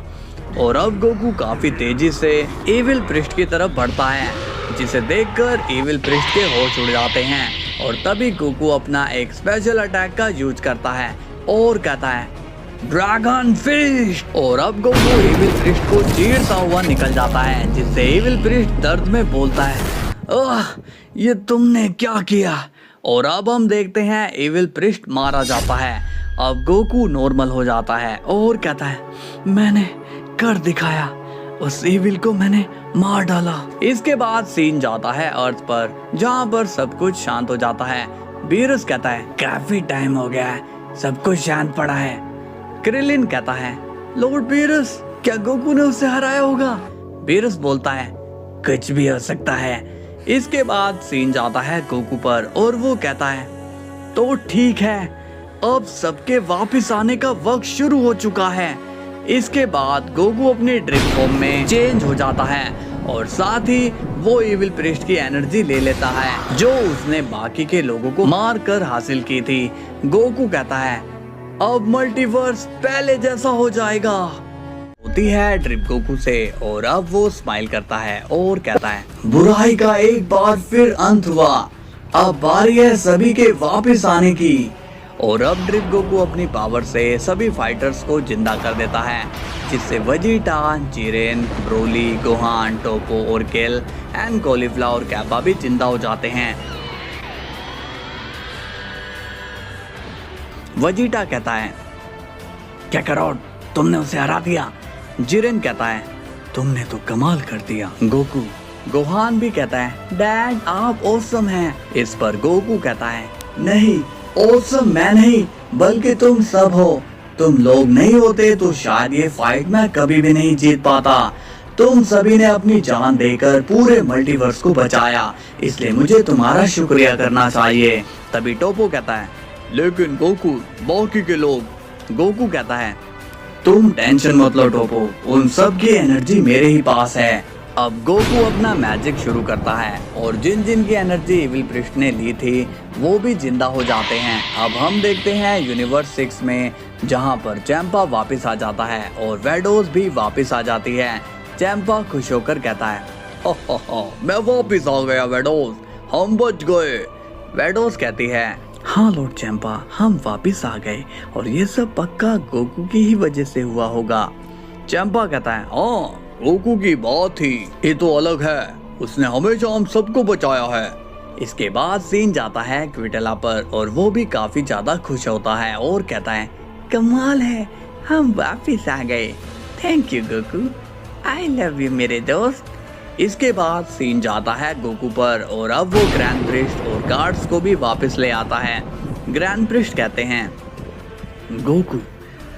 और अब गोकू काफी तेजी से एविल प्रिस्ट की तरफ बढ़ता है जिसे देखकर एविल प्रिस्ट के होश उड़ जाते हैं। और तभी गोकू अपना एक स्पेशल अटैक का यूज करता है और कहता है, ड्रैगन फिस्ट। और अब गोकू एविल प्रिस्ट को चीरता हुआ निकल जाता है जिससे एविल प्रिस्ट दर्द में बोलता है, ये तुमने क्या किया? और अब हम देखते हैं एविल प्रिस्ट मारा जाता है। अब गोकू नॉर्मल हो जाता है और कहता है, मैंने कर दिखाया, उस एविल को मैंने मार डाला। इसके बाद सीन जाता है अर्थ पर जहाँ पर सब कुछ शांत हो जाता है। बीरस कहता है, काफी टाइम हो गया है, सब कुछ शांत पड़ा है। क्रिलिन कहता है, लॉर्ड बीरस, क्या गोकू ने उसे हराया होगा? बीरस बोलता है, कुछ भी हो सकता है। इसके बाद सीन जाता है गोकू पर और वो कहता है, तो ठीक है, अब सबके वापस आने का वक्त शुरू हो चुका है। इसके बाद गोकू अपनी ड्रिप फॉर्म में चेंज हो जाता है और साथ ही वो एविल प्रिस्ट की एनर्जी ले लेता है जो उसने बाकी के लोगों को मार कर हासिल की थी। गोकू कहता है, अब मल्टीवर्स पहले जैसा हो जाएगा। होती है ड्रिप गोकू से और अब वो स्माइल करता है और कहता है, बुराई का एक बार फिर अंत हुआ, अब बारी है सभी के वापस आने की। और अब ड्रिप गोकू अपनी पावर से सभी फाइटर्स को जिंदा कर देता है जिससे वेजिटा, जिरेन, ब्रोली, गोहान, टोपो और केल एंड कॉलीफ्लावर कैपा भी जिंदा हो जाते हैं। वेजिटा कहता है, क्या करो, तुमने उसे हरा दिया। जिरेन कहता है, तुमने तो कमाल कर दिया गोकू। गोहान भी कहता है, डैड आप ऑसम हैं। इस पर गोकू कहता है, नहीं, ऑसम मैं नहीं बल्कि तुम सब हो। तुम लोग नहीं होते तो शायद ये फाइट मैं कभी भी नहीं जीत पाता। तुम सभी ने अपनी जान देकर पूरे मल्टीवर्स को बचाया, इसलिए मुझे तुम्हारा शुक्रिया करना चाहिए। तभी टोपो कहता है, लेकिन गोकू, बाकी के लोग। गोकू कहता है, तुम टेंशन मत लो टोपो, उन सब की एनर्जी मेरे ही पास है। अब गोकू अपना मैजिक शुरू करता है और जिन जिन की एनर्जी एविल प्रिस्ट ने ली थी वो भी जिंदा हो जाते हैं। अब हम देखते हैं यूनिवर्स 6 में जहां पर चैंपा वापस आ जाता है और वेडोस भी वापस आ जाती है। चैंपा खुश होकर कहता है, मैं वापस आ गया वेडोस, हम बच गए। वेडोस कहती है, हाँ लॉर्ड चैंपा, हम वापस आ गए और ये सब पक्का गोकू की ही वजह से हुआ होगा। चैंपा कहता है, हाँ गोकू की बात ही ये तो अलग है, उसने हमेशा हम सबको बचाया है। इसके बाद सीन जाता है क्विटेला पर और वो भी काफी ज्यादा खुश होता है और कहता है, कमाल है, हम वापस आ गए। Thank you Goku, I love you मेरे दोस्त। इसके बाद सीन जाता है गोकू पर और अब वो ग्रैंड प्रिस्ट और गार्ड्स को भी वापस ले आता है। ग्रैंड प्रिस्ट कहते हैं, गोकू,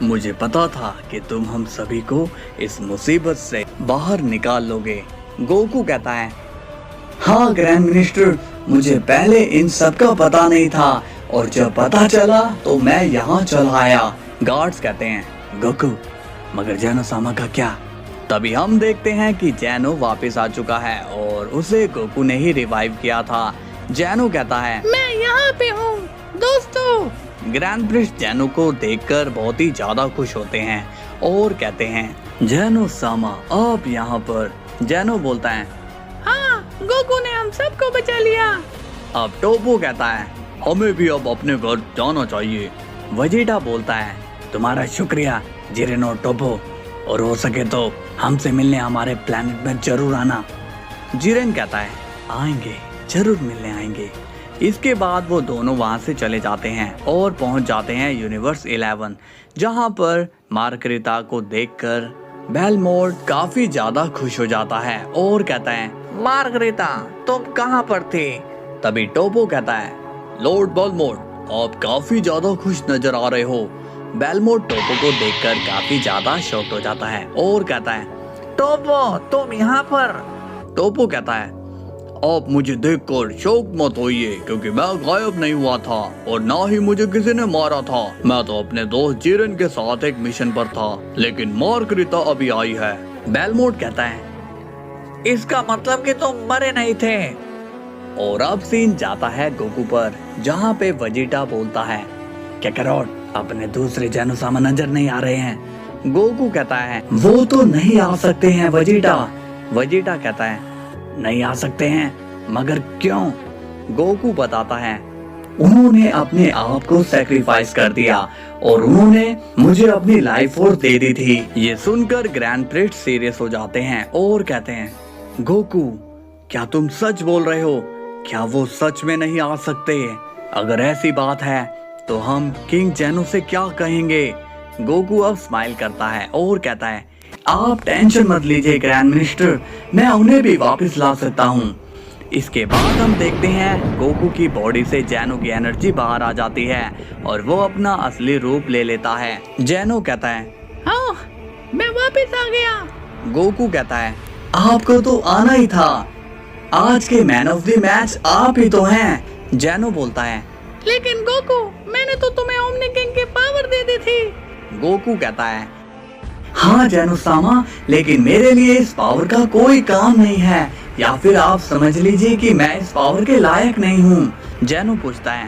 मुझे पता था कि तुम हम सभी को इस मुसीबत से बाहर निकाल लोगे। गोकू कहता है, हाँ ग्रैंड मिनिस्टर, मुझे पहले इन सब का पता नहीं था और जब पता चला तो मैं यहाँ चला आया। गार्ड्स कहते हैं, गोकू, मगर जैनो सामा का क्या? तभी हम देखते हैं कि जैनो वापस आ चुका है और उसे गोकू ने ही रिवाइव किया था। जैनो कहता है, मैं यहाँ पे हूँ दोस्तों। ग्रैंड प्रिस्ट जैनो को देखकर बहुत ही ज्यादा खुश होते हैं और कहते हैं, जैनो सामा आप यहाँ पर। जैनो बोलता है, हाँ गोकू ने हम सबको बचा लिया। अब टोपो कहता है हमें भी अब अपने घर जाना चाहिए। वेजिटा बोलता है तुम्हारा शुक्रिया जिरेन और टोपो, और हो सके तो हमसे मिलने हमारे प्लेनेट में जरूर आना। जिरेन कहता है आएंगे, जरूर मिलने आएंगे। इसके बाद वो दोनों वहां से चले जाते हैं और पहुंच जाते हैं यूनिवर्स 11, जहां पर मार्गरेटा को देखकर बेलमोंट काफी ज्यादा खुश हो जाता है और कहता है मार्गरेटा तुम कहां पर थे? तभी टोपो कहता है लॉर्ड बेलमोंट आप काफी ज्यादा खुश नजर आ रहे हो। बेलमोंट टोपो को देखकर काफी ज्यादा शॉक्ड हो जाता है और कहता है टोपो तुम यहाँ पर? टोपो कहता है आप मुझे देखकर शौक मत होइए, क्योंकि मैं गायब नहीं हुआ था और ना ही मुझे किसी ने मारा था। मैं तो अपने दोस्त जिरेन के साथ एक मिशन पर था, लेकिन मार्गरेटा अभी आई है। बेलमोंट कहता है इसका मतलब कि तुम मरे नहीं थे। और अब सीन जाता है गोकू पर, जहाँ पे वेजिटा बोलता है काकारोट अपने दूसरे जेनोसामा नजर नहीं आ रहे हैं। गोकू कहता है वो तो नहीं आ सकते हैं वेजिटा। वेजिटा कहता है नहीं आ सकते हैं, मगर क्यों? गोकू बताता है उन्होंने अपने आप को सैक्रिफाइस कर दिया और उन्होंने मुझे अपनी लाइफ फोर्स दे दी थी। ये सुनकर ग्रैंड प्रिंस सीरियस हो जाते हैं और कहते हैं गोकू क्या तुम सच बोल रहे हो? क्या वो सच में नहीं आ सकते? अगर ऐसी बात है तो हम किंग जेनो से क्या कहेंगे? गोकू अब स्माइल करता है और कहता है आप टेंशन मत लीजिए ग्रैंड मिनिस्टर, मैं उन्हें भी वापस ला सकता हूँ। इसके बाद हम देखते हैं गोकू की बॉडी से जेनो की एनर्जी बाहर आ जाती है और वो अपना असली रूप ले लेता है। जेनो कहता है हाँ मैं वापस आ गया। गोकू कहता है आपको तो आना ही था, आज के मैन ऑफ द मैच आप ही तो हैं। जेनो बोलता है लेकिन गोकू मैंने तो तुम्हें ओमनी किंग की पावर दे दी थी। गोकू कहता है हाँ जेनोसामा, लेकिन मेरे लिए इस पावर का कोई काम नहीं है, या फिर आप समझ लीजिए कि मैं इस पावर के लायक नहीं हूँ। जेनो पूछता है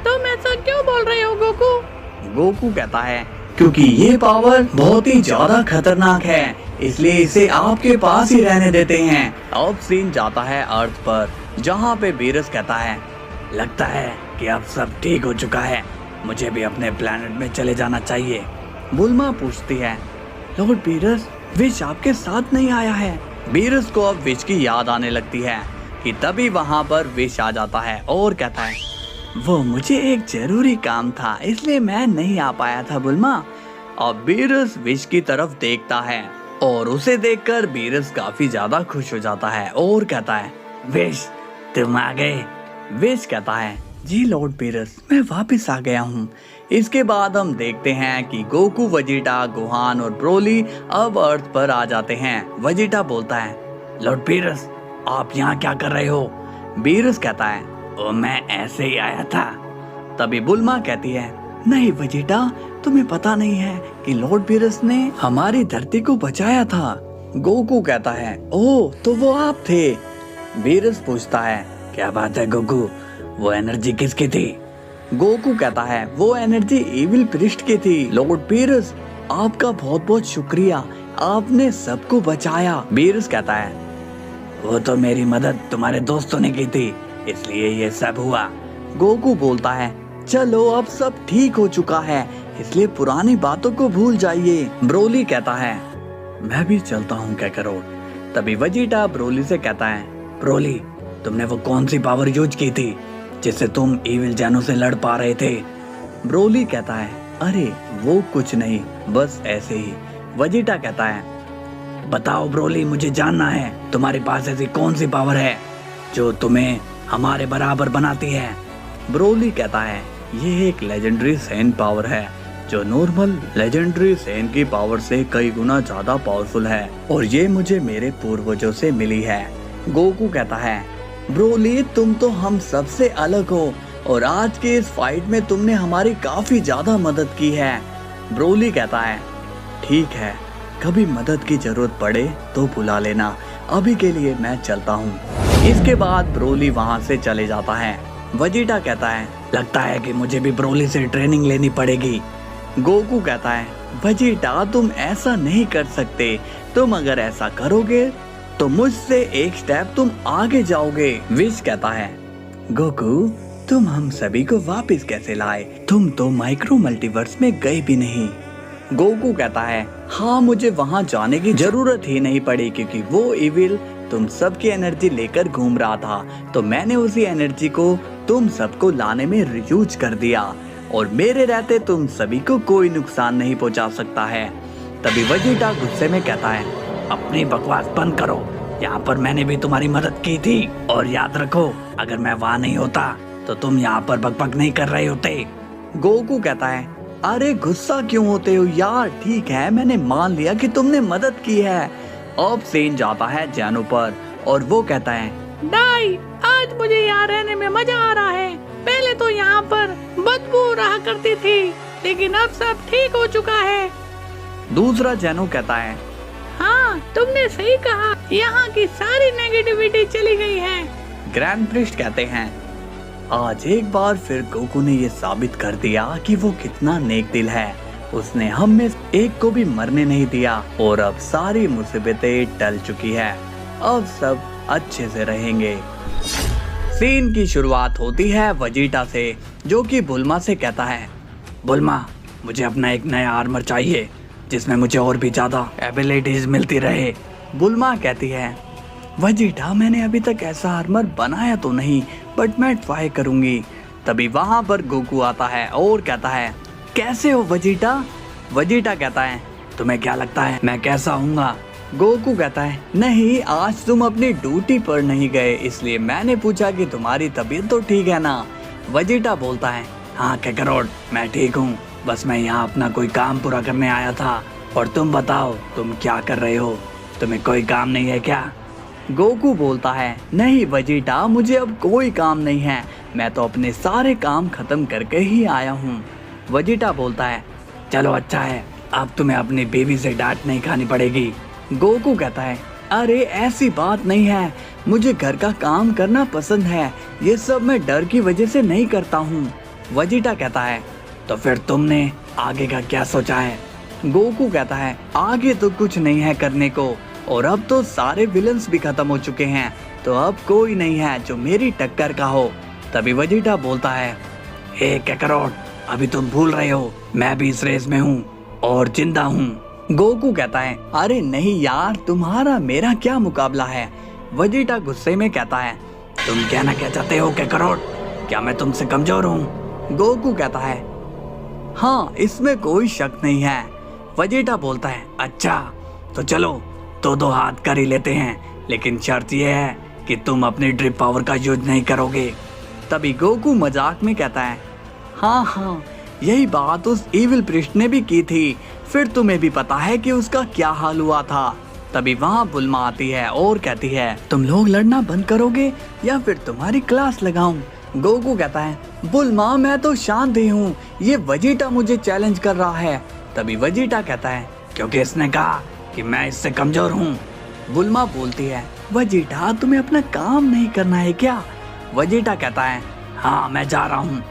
तुम ऐसा क्यों बोल रहे हो गोकू? गोकू कहता है क्योंकि ये पावर बहुत ही ज्यादा खतरनाक है, इसलिए इसे आपके पास ही रहने देते हैं। अब सीन जाता है अर्थ पर, जहाँ पे बीरस कहता है लगता है कि अब सब ठीक हो चुका है, मुझे भी अपने प्लेनेट में चले जाना चाहिए। बुल्मा पूछती है लॉर्ड बीरस विश आपके साथ नहीं आया है? बीरस को अब विश की याद आने लगती है कि तभी वहाँ पर विश आ जाता है और कहता है वो मुझे एक जरूरी काम था इसलिए मैं नहीं आ पाया था बुल्मा। अब बीरस विश की तरफ देखता है और उसे देखकर बीरस काफी ज्यादा खुश हो जाता है और कहता है विश तुम आ गए। विश कहता है जी लॉर्ड बीरस मैं वापस आ गया हूँ। इसके बाद हम देखते हैं कि गोकू, वेजिटा, गोहान और ब्रोली अब अर्थ पर आ जाते हैं। वेजिटा बोलता है लॉर्ड बीरस आप यहाँ क्या कर रहे हो? बीरस कहता है ओ मैं ऐसे ही आया था। तभी बुल्मा कहती है नहीं वेजिटा तुम्हें पता नहीं है कि लॉर्ड बीरस ने हमारी धरती को बचाया था। गोकू कहता है ओह तो वो आप थे। बीरस पूछता है क्या बात है गोकू, वो एनर्जी किसकी थी? गोकू कहता है वो एनर्जी इविल प्रिस्ट की थी। लॉर्ड बीरस आपका बहुत बहुत शुक्रिया, आपने सबको बचाया। बीरस कहता है वो तो मेरी मदद तुम्हारे दोस्तों ने की थी, इसलिए ये सब हुआ। गोकू बोलता है चलो अब सब ठीक हो चुका है, इसलिए पुरानी बातों को भूल जाइए। ब्रोली कहता है मैं भी चलता हूँ काकारोट। तभी वेजिटा ब्रोली से कहता है ब्रोली तुमने वो कौन सी पावर यूज की थी जिससे तुम इविल जेनो से लड़ पा रहे थे? ब्रोली कहता है अरे वो कुछ नहीं, बस ऐसे ही। वेजिटा कहता है बताओ ब्रोली मुझे जानना है तुम्हारे पास ऐसी कौन सी पावर है जो तुम्हें हमारे बराबर बनाती है? ब्रोली कहता है ये एक लेजेंडरी सेन पावर है जो नॉर्मल लेजेंडरी सेन की पावर से कई गुना ज्यादा पावरफुल है और ये मुझे मेरे पूर्वजों से मिली है। गोकू कहता है ब्रोली तुम तो हम सबसे अलग हो और आज के इस फाइट में तुमने हमारी काफी ज्यादा मदद की है। ब्रोली कहता है ठीक है, कभी मदद की जरूरत पड़े तो बुला लेना, अभी के लिए मैं चलता हूँ। इसके बाद ब्रोली वहाँ से चले जाता है। वेजिटा कहता है लगता है कि मुझे भी ब्रोली से ट्रेनिंग लेनी पड़ेगी। गोकू कहता है वेजिटा तुम ऐसा नहीं कर सकते, तुम अगर ऐसा करोगे तो मुझसे एक स्टेप तुम आगे जाओगे। विश कहता है, गोकू तुम हम सभी को वापस कैसे लाए? तुम तो माइक्रो मल्टीवर्स में गए भी नहीं। गोकू कहता है, हाँ मुझे वहाँ जाने की जरूरत ही नहीं पड़ी क्योंकि वो इविल तुम सबकी एनर्जी लेकर घूम रहा था, तो मैंने उसी एनर्जी को तुम सबको लाने में यूज कर दिया और मेरे रहते तुम सभी को कोई नुकसान नहीं पहुंचा सकता है। तभी वेजिटा गुस्से में कहता है, अपनी बकवास बंद करो, यहाँ पर मैंने भी तुम्हारी मदद की थी और याद रखो अगर मैं वहाँ नहीं होता तो तुम यहाँ पर बकबक नहीं कर रहे होते। गोकू कहता है, अरे गुस्सा क्यों होते हो यार, ठीक है मैंने मान लिया कि तुमने मदद की है। अब सीन जाता है जैनो पर और वो कहता है, डाई आज मुझे यहाँ रहने में मजा आ रहा है। पहले तो यहाँ पर बदबू रहा करती थी लेकिन अब सब ठीक हो चुका है। दूसरा जैनो कहता है, हाँ तुमने सही कहा, यहाँ की सारी नेगेटिविटी चली गई है। ग्रैंड प्रिस्ट कहते हैं, आज एक बार फिर गोकू ने ये साबित कर दिया कि वो कितना नेक दिल है। उसने हम में एक को भी मरने नहीं दिया और अब सारी मुसीबतें टल चुकी है। अब सब अच्छे से रहेंगे। सीन की शुरुआत होती है वेजिटा से, जो कि बुल्मा से कहता है, बुल्मा मुझे अपना एक नया आर्मर चाहिए जिसमें मुझे और भी ज्यादा एबिलिटीज मिलती रहे। बुल्मा कहती है, वेजिटा मैंने अभी तक ऐसा आर्मर बनाया तो नहीं बट मैं ट्राई करूंगी। तभी वहां पर गोकू आता है और कहता है, कैसे हो वेजिटा? वेजिटा कहता है, तुम्हें क्या लगता है मैं कैसा हूँगा? गोकू कहता है, नहीं आज तुम अपनी ड्यूटी पर नहीं गए इसलिए मैंने पूछा कि तुम्हारी तबीयत तो ठीक है ना? वेजिटा बोलता है, हाँ काकारोट मैं ठीक हूँ, बस मैं यहाँ अपना कोई काम पूरा करने आया था। और तुम बताओ तुम क्या कर रहे हो, तुम्हें कोई काम नहीं है क्या? गोकू बोलता है, नहीं वेजिटा मुझे अब कोई काम नहीं है, मैं तो अपने सारे काम खत्म करके ही आया हूँ। वेजिटा बोलता है, चलो अच्छा है, अब तुम्हें अपनी बीवी से डांट नहीं खानी पड़ेगी। गोकू कहता है, अरे ऐसी बात नहीं है, मुझे घर का काम करना पसंद है, ये सब मैं डर की वजह से नहीं करता हूँ। वेजिटा कहता है, तो फिर तुमने आगे का क्या सोचा है? गोकू कहता है, आगे तो कुछ नहीं है करने को और अब तो सारे विलन्स भी खत्म हो चुके हैं, तो अब कोई नहीं है जो मेरी टक्कर का हो। तभी वेजिटा बोलता है, हे काकारोट अभी तुम भूल रहे हो मैं भी इस रेस में हूँ और जिंदा हूँ। गोकू कहता है, अरे नहीं यार तुम्हारा मेरा क्या मुकाबला है। वेजिटा गुस्से में कहता है, तुम कहना क्या चाहते हो काकारोट, क्या मैं तुमसे कमजोर हूँ? गोकू कहता है, हाँ इसमें कोई शक नहीं है। वेजिटा बोलता है, अच्छा तो चलो दो हाथ कर ही लेते हैं, लेकिन शर्त यह है कि तुम अपनी ड्रिप पावर का यूज नहीं करोगे। तभी गोकू मजाक में कहता है, हाँ यही बात उस इविल प्रिस्ट ने भी की थी, फिर तुम्हें भी पता है कि उसका क्या हाल हुआ था। तभी वहाँ बुल्मा आती है और कहती है, तुम लोग लड़ना बंद करोगे या फिर तुम्हारी क्लास लगाऊं? गोकू कहता है, बुल्मा मैं तो शांत ही हूँ, ये वेजिटा मुझे चैलेंज कर रहा है। तभी वेजिटा कहता है, क्योंकि इसने कहा कि मैं इससे कमजोर हूँ। बुल्मा बोलती है, वेजिटा तुम्हें अपना काम नहीं करना है क्या? वेजिटा कहता है, हाँ मैं जा रहा हूँ।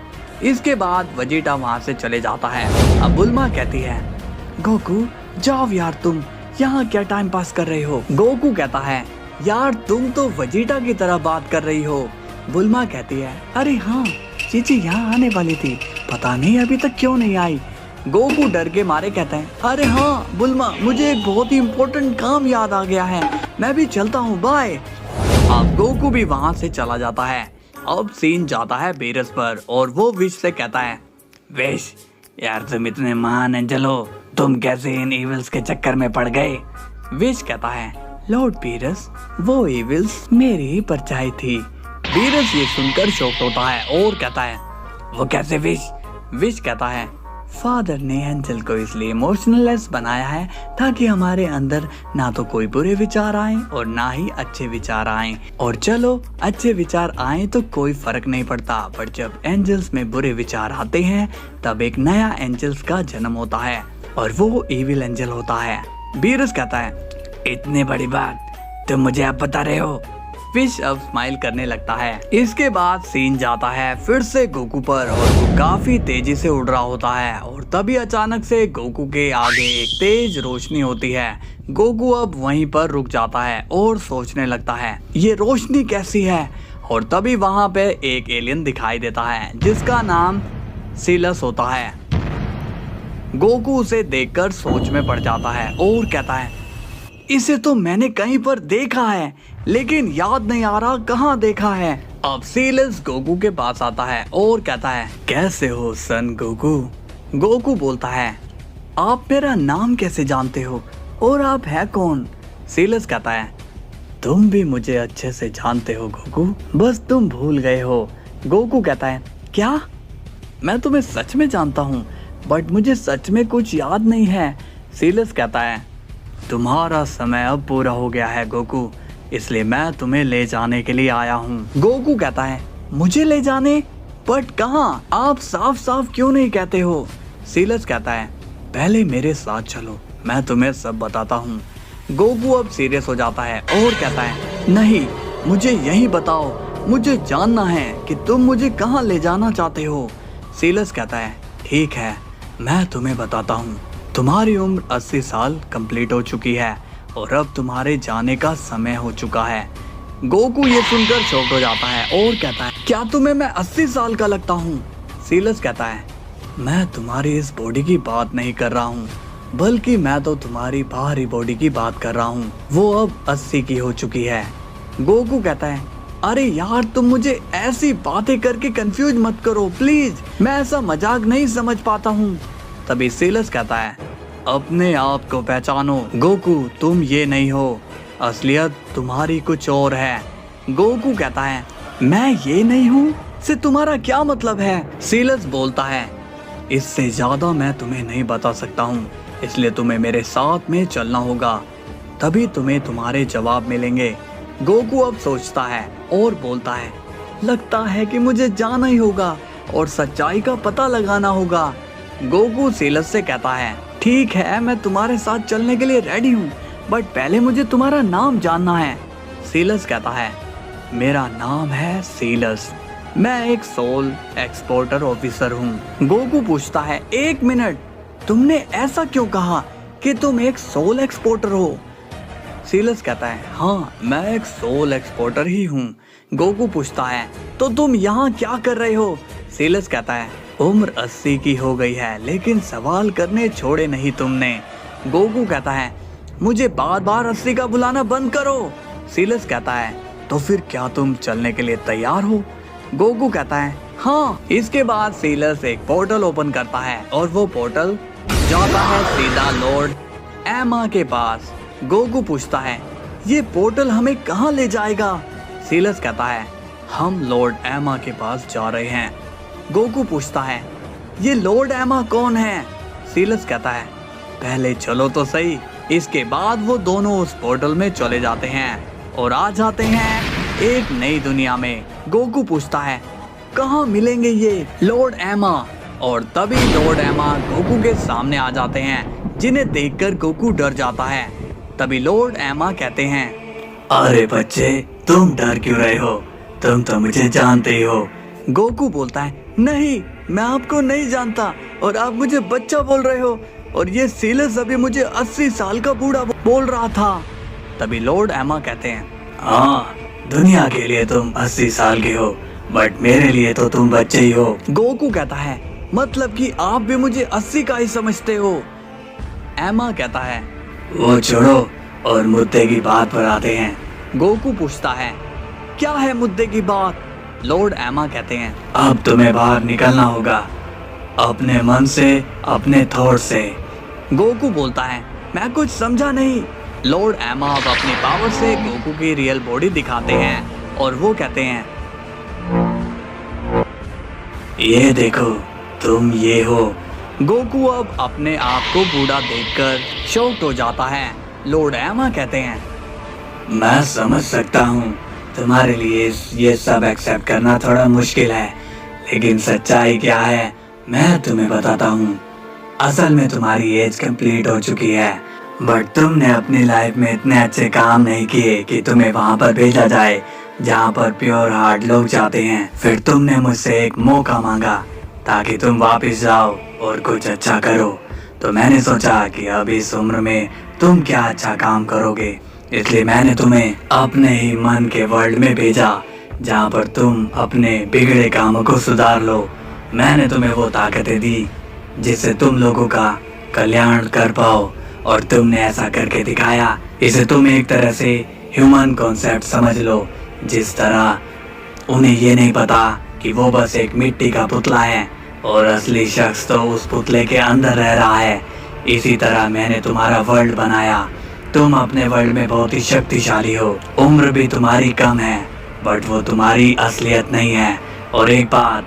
इसके बाद वेजिटा वहाँ से चले जाता है। अब बुल्मा कहती है, गोकू जाओ यार, तुम यहाँ क्या टाइम पास कर रहे हो? गोकू कहता है, यार तुम तो वेजिटा की तरह बात कर रही हो। बुल्मा कहती है, अरे हाँ चीची यहाँ आने वाली थी, पता नहीं अभी तक क्यों नहीं आई। गोकू डर के मारे कहता है, अरे हाँ बुल्मा मुझे एक बहुत ही इम्पोर्टेंट काम याद आ गया है, मैं भी चलता हूँ, बाय। अब गोकू भी वहाँ से चला जाता है। अब सीन जाता है बेरस पर और वो विश से कहता है, विश यार तुम इतने महान एंजल हो, तुम कैसे इन इविल्स के चक्कर में पड़ गए? विश कहता है, लॉर्ड बीरस वो इविल्स मेरी ही परछाई थी। बीरस ये सुनकर शॉक्ड होता है और कहता है, वो कैसे विश? विश कहता है, फादर ने एंजल को इसलिए इमोशनलेस बनाया है ताकि हमारे अंदर ना तो कोई बुरे विचार आए और ना ही अच्छे विचार आए। और चलो अच्छे विचार आए तो कोई फर्क नहीं पड़ता, पर जब एंजल्स में बुरे विचार आते हैं तब एक नया एंजल्स का जन्म होता है और वो इविल एंजल होता है। बीरस कहता है, इतनी बड़ी बात तुम मुझे अब बता रहे हो? फिश अब स्माइल करने लगता है। इसके बाद सीन जाता है फिर से गोकू पर और वो काफी तेजी से उड़ रहा होता है और तभी अचानक से गोकू के आगे एक तेज रोशनी होती है। गोकू अब वहीं पर रुक जाता है और सोचने लगता है ये रोशनी कैसी है, और तभी वहां पे एक एलियन दिखाई देता है जिसका नाम सीलस होता है। गोकू उसे देखकर सोच में पड़ जाता है और कहता है इसे तो मैंने कहीं पर देखा है लेकिन याद नहीं आ रहा कहाँ देखा है। अब सीलस गोकू के पास आता है और कहता है कैसे हो सन गोकू। गोकू बोलता है आप मेरा नाम कैसे जानते हो और आप है कौन। सीलस कहता है तुम भी मुझे अच्छे से जानते हो गोकू, बस तुम भूल गए हो। गोकू कहता है क्या, मैं तुम्हें सच में जानता हूँ बट मुझे सच में कुछ याद नहीं है। सीलस कहता है तुम्हारा समय अब पूरा हो गया है गोकू, इसलिए मैं तुम्हें ले जाने के लिए आया हूँ। गोकू कहता है मुझे ले जाने, बट कहाँ, आप साफ साफ क्यों नहीं कहते हो। सीलस कहता है पहले मेरे साथ चलो, मैं तुम्हें सब बताता हूँ। गोकू अब सीरियस हो जाता है और कहता है नहीं, मुझे यही बताओ, मुझे जानना है कि तुम मुझे कहाँ ले जाना चाहते हो। सीलस कहता है ठीक है, मैं तुम्हें बताता हूँ। तुम्हारी उम्र 80 साल कंप्लीट हो चुकी है और अब तुम्हारे जाने का समय हो चुका है। गोकू ये सुनकर शॉक हो जाता है और कहता है क्या तुम्हें मैं 80 साल का लगता हूँ। सीलस कहता है मैं तुम्हारी इस बॉडी की बात नहीं कर रहा हूँ, बल्कि मैं तो तुम्हारी बाहरी बॉडी की बात कर रहा हूँ, वो अब 80 की हो चुकी है। गोकू कहता है अरे यार तुम मुझे ऐसी बातें करके कंफ्यूज मत करो प्लीज, मैं ऐसा मजाक नहीं समझ पाता हूँ। तभी सीलस कहता है अपने आप को पहचानो गोकू, तुम ये नहीं हो, असलियत तुम्हारी कुछ और है। गोकू कहता है मैं ये नहीं हूँ, से तुम्हारा क्या मतलब है। सीलस बोलता है इससे ज्यादा मैं तुम्हें नहीं बता सकता हूँ, इसलिए तुम्हें मेरे साथ में चलना होगा, तभी तुम्हें तुम्हारे जवाब मिलेंगे। गोकू अब सोचता है और बोलता है लगता है कि मुझे जाना ही होगा और सच्चाई का पता लगाना होगा। गोकू सीलस से कहता है ठीक है, मैं तुम्हारे साथ चलने के लिए रेडी हूँ, बट पहले मुझे तुम्हारा नाम जानना है। सीलस कहता है मेरा नाम है सीलस, मैं एक सोल एक्सपोर्टर ऑफिसर हूँ। गोकू पूछता है एक मिनट, तुमने ऐसा क्यों कहा कि तुम एक सोल एक्सपोर्टर हो। सीलस कहता है हाँ, मैं एक सोल एक्सपोर्टर ही हूँ। गोकू पूछता है तो तुम यहाँ क्या कर रहे हो। सीलस कहता है उम्र 80 की हो गई है लेकिन सवाल करने छोड़े नहीं तुमने। गोकू कहता है मुझे बार बार 80 का बुलाना बंद करो। सीलस कहता है तो फिर क्या तुम चलने के लिए तैयार हो। गोकू कहता है हाँ। इसके बाद सीलस एक पोर्टल ओपन करता है और वो पोर्टल जाता है सीधा लॉर्ड एमा के पास। गोकू पूछता है ये पोर्टल हमें कहाँ ले जाएगा। सीलस कहता है हम लॉर्ड एमा के पास जा रहे हैं। गोकू पूछता है ये लॉर्ड एमा कौन है। सीलस कहता है पहले चलो तो सही। इसके बाद वो दोनों उस पोर्टल में चले जाते हैं और आ जाते हैं एक नई दुनिया में। गोकू पूछता है कहाँ मिलेंगे ये लॉर्ड एमा, और तभी लॉर्ड एमा गोकू के सामने आ जाते हैं, जिन्हें देखकर गोकू डर जाता है। तभी लॉर्ड एमा कहते हैं अरे बच्चे, तुम डर क्यों रहे हो, तुम तो मुझे जानते ही हो। गोकू बोलता है नहीं, मैं आपको नहीं जानता और आप मुझे बच्चा बोल रहे हो, और ये सीलस अभी मुझे 80 साल का बूढ़ा बोल रहा था। तभी लॉर्ड एमा कहते हैं हाँ, दुनिया के लिए तुम 80 साल के हो, बट मेरे लिए तो तुम बच्चे ही हो। गोकू कहता है मतलब कि आप भी मुझे 80 का ही समझते हो। एमा कहता है वो छोड़ो और मुद्दे की बात पर आते हैं। गोकू पूछता है क्या है मुद्दे की बात। लॉर्ड एमा कहते हैं अब तुम्हें बाहर निकलना होगा, अपने मन से, अपने थॉट से। गोकू बोलता है मैं कुछ समझा नहीं। लॉर्ड एमा अब अपनी पावर से गोकू की रियल बॉडी दिखाते हैं और वो कहते हैं ये देखो तुम ये हो। गोकू अब अपने आप को बूढ़ा देखकर शॉक्ड हो जाता है। लॉर्ड एमा कहते हैं मैं समझ सकता हूँ, तुम्हारे लिए ये सब एक्सेप्ट करना थोड़ा मुश्किल है, लेकिन सच्चाई क्या है मैं तुम्हें बताता हूँ। असल में तुम्हारी एज कंप्लीट हो चुकी है, बट तुमने अपनी लाइफ में इतने अच्छे काम नहीं किए कि तुम्हें वहाँ पर भेजा जाए। जहाँ पर प्योर हार्ट लोग जाते हैं। फिर तुमने मुझसे एक मौका मांगा ताकि तुम वापस जाओ और कुछ अच्छा करो। तो मैंने सोचा कि अब इस उम्र में तुम क्या अच्छा काम करोगे, इसलिए मैंने तुम्हें अपने ही मन के वर्ल्ड में भेजा जहाँ पर तुम अपने बिगड़े कामों को सुधार लो। मैंने तुम्हें वो ताकतें दी जिससे तुम लोगों का कल्याण कर पाओ, और तुमने ऐसा करके दिखाया। इसे तुम एक तरह से ह्यूमन कॉन्सेप्ट समझ लो, जिस तरह उन्हें ये नहीं पता कि वो बस एक मिट्टी का पुतला है और असली शख्स तो उस पुतले के अंदर रह रहा है। इसी तरह मैंने तुम्हारा वर्ल्ड बनाया। तुम अपने वर्ल्ड में बहुत ही शक्तिशाली हो, उम्र भी तुम्हारी कम है, बट वो तुम्हारी असलियत नहीं है। और एक बात,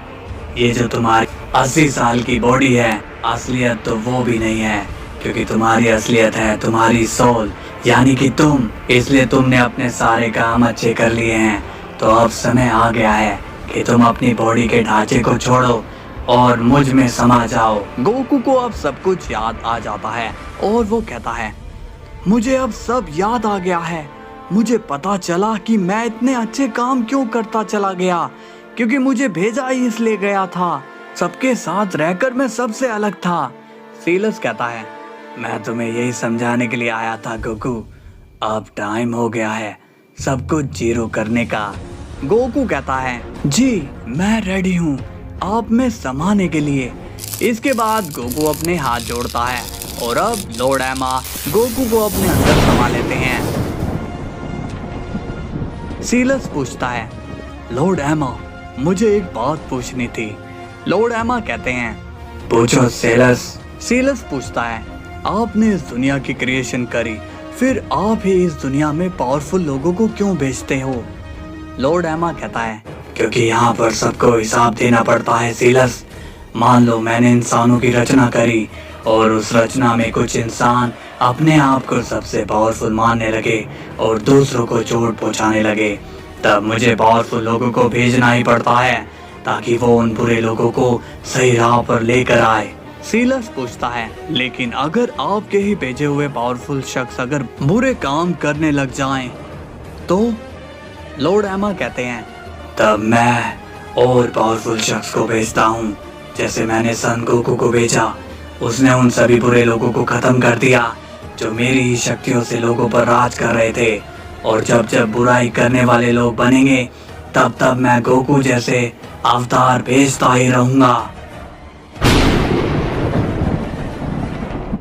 ये जो तुम्हारी 80 साल की बॉडी है, असलियत तो वो भी नहीं है, क्योंकि तुम्हारी असलियत है तुम्हारी सोल, यानी कि तुम। इसलिए तुमने अपने सारे काम अच्छे कर लिए हैं, तो अब समय आ गया है कि तुम अपनी बॉडी के ढांचे को छोड़ो और मुझ में समा जाओ। गोकू को अब सब कुछ याद आ जाता है और वो कहता है, मुझे अब सब याद आ गया है। मुझे पता चला कि मैं इतने अच्छे काम क्यों करता चला गया, क्योंकि मुझे भेजा ही इसलिए गया था। सबके साथ रहकर मैं सबसे अलग था। सीलस कहता है, मैं तुम्हें यही समझाने के लिए आया था गोकू, अब टाइम हो गया है सब कुछ जीरो करने का। गोकू कहता है, जी मैं रेडी हूँ आप में समाने के लिए। इसके बाद गोकू अपने हाथ जोड़ता है और अब लॉर्ड एमा गोकू को अपने अंदर समा लेते हैं। सीलस पूछता है, लॉर्ड एमा मुझे एक बात पूछनी थी। लॉर्ड एमा कहते हैं, पूछो सीलस। सीलस पूछता है, आपने इस दुनिया की क्रिएशन करी, फिर आप ही इस दुनिया में पावरफुल लोगों को क्यों भेजते हो? लॉर्ड एमा कहता है, क्योंकि यहाँ पर सबको हिसाब देना पड़ता है सीलस। मान लो मैंने इंसानों की रचना करी और उस रचना में कुछ इंसान अपने आप को सबसे पावरफुल मानने लगे और दूसरों को चोट पहुंचाने लगे, तब मुझे पावरफुल लोगों को भेजना ही पड़ता है ताकि वो उन बुरे लोगों को सही राह पर लेकर आए। सीलस पूछता है, लेकिन अगर आपके ही भेजे हुए पावरफुल शख्स अगर बुरे काम करने लग जाएं, तो? लॉर्ड एमा कहते हैं, तब मैं और पावरफुल शख्स को भेजता हूँ, जैसे मैंने सन गोकू को भेजा। उसने उन सभी बुरे लोगों को खत्म कर दिया जो मेरी ही शक्तियों से लोगों पर राज कर रहे थे, और जब जब बुराई करने वाले लोग बनेंगे तब तब मैं गोकू जैसे अवतार भेजता ही रहूंगा।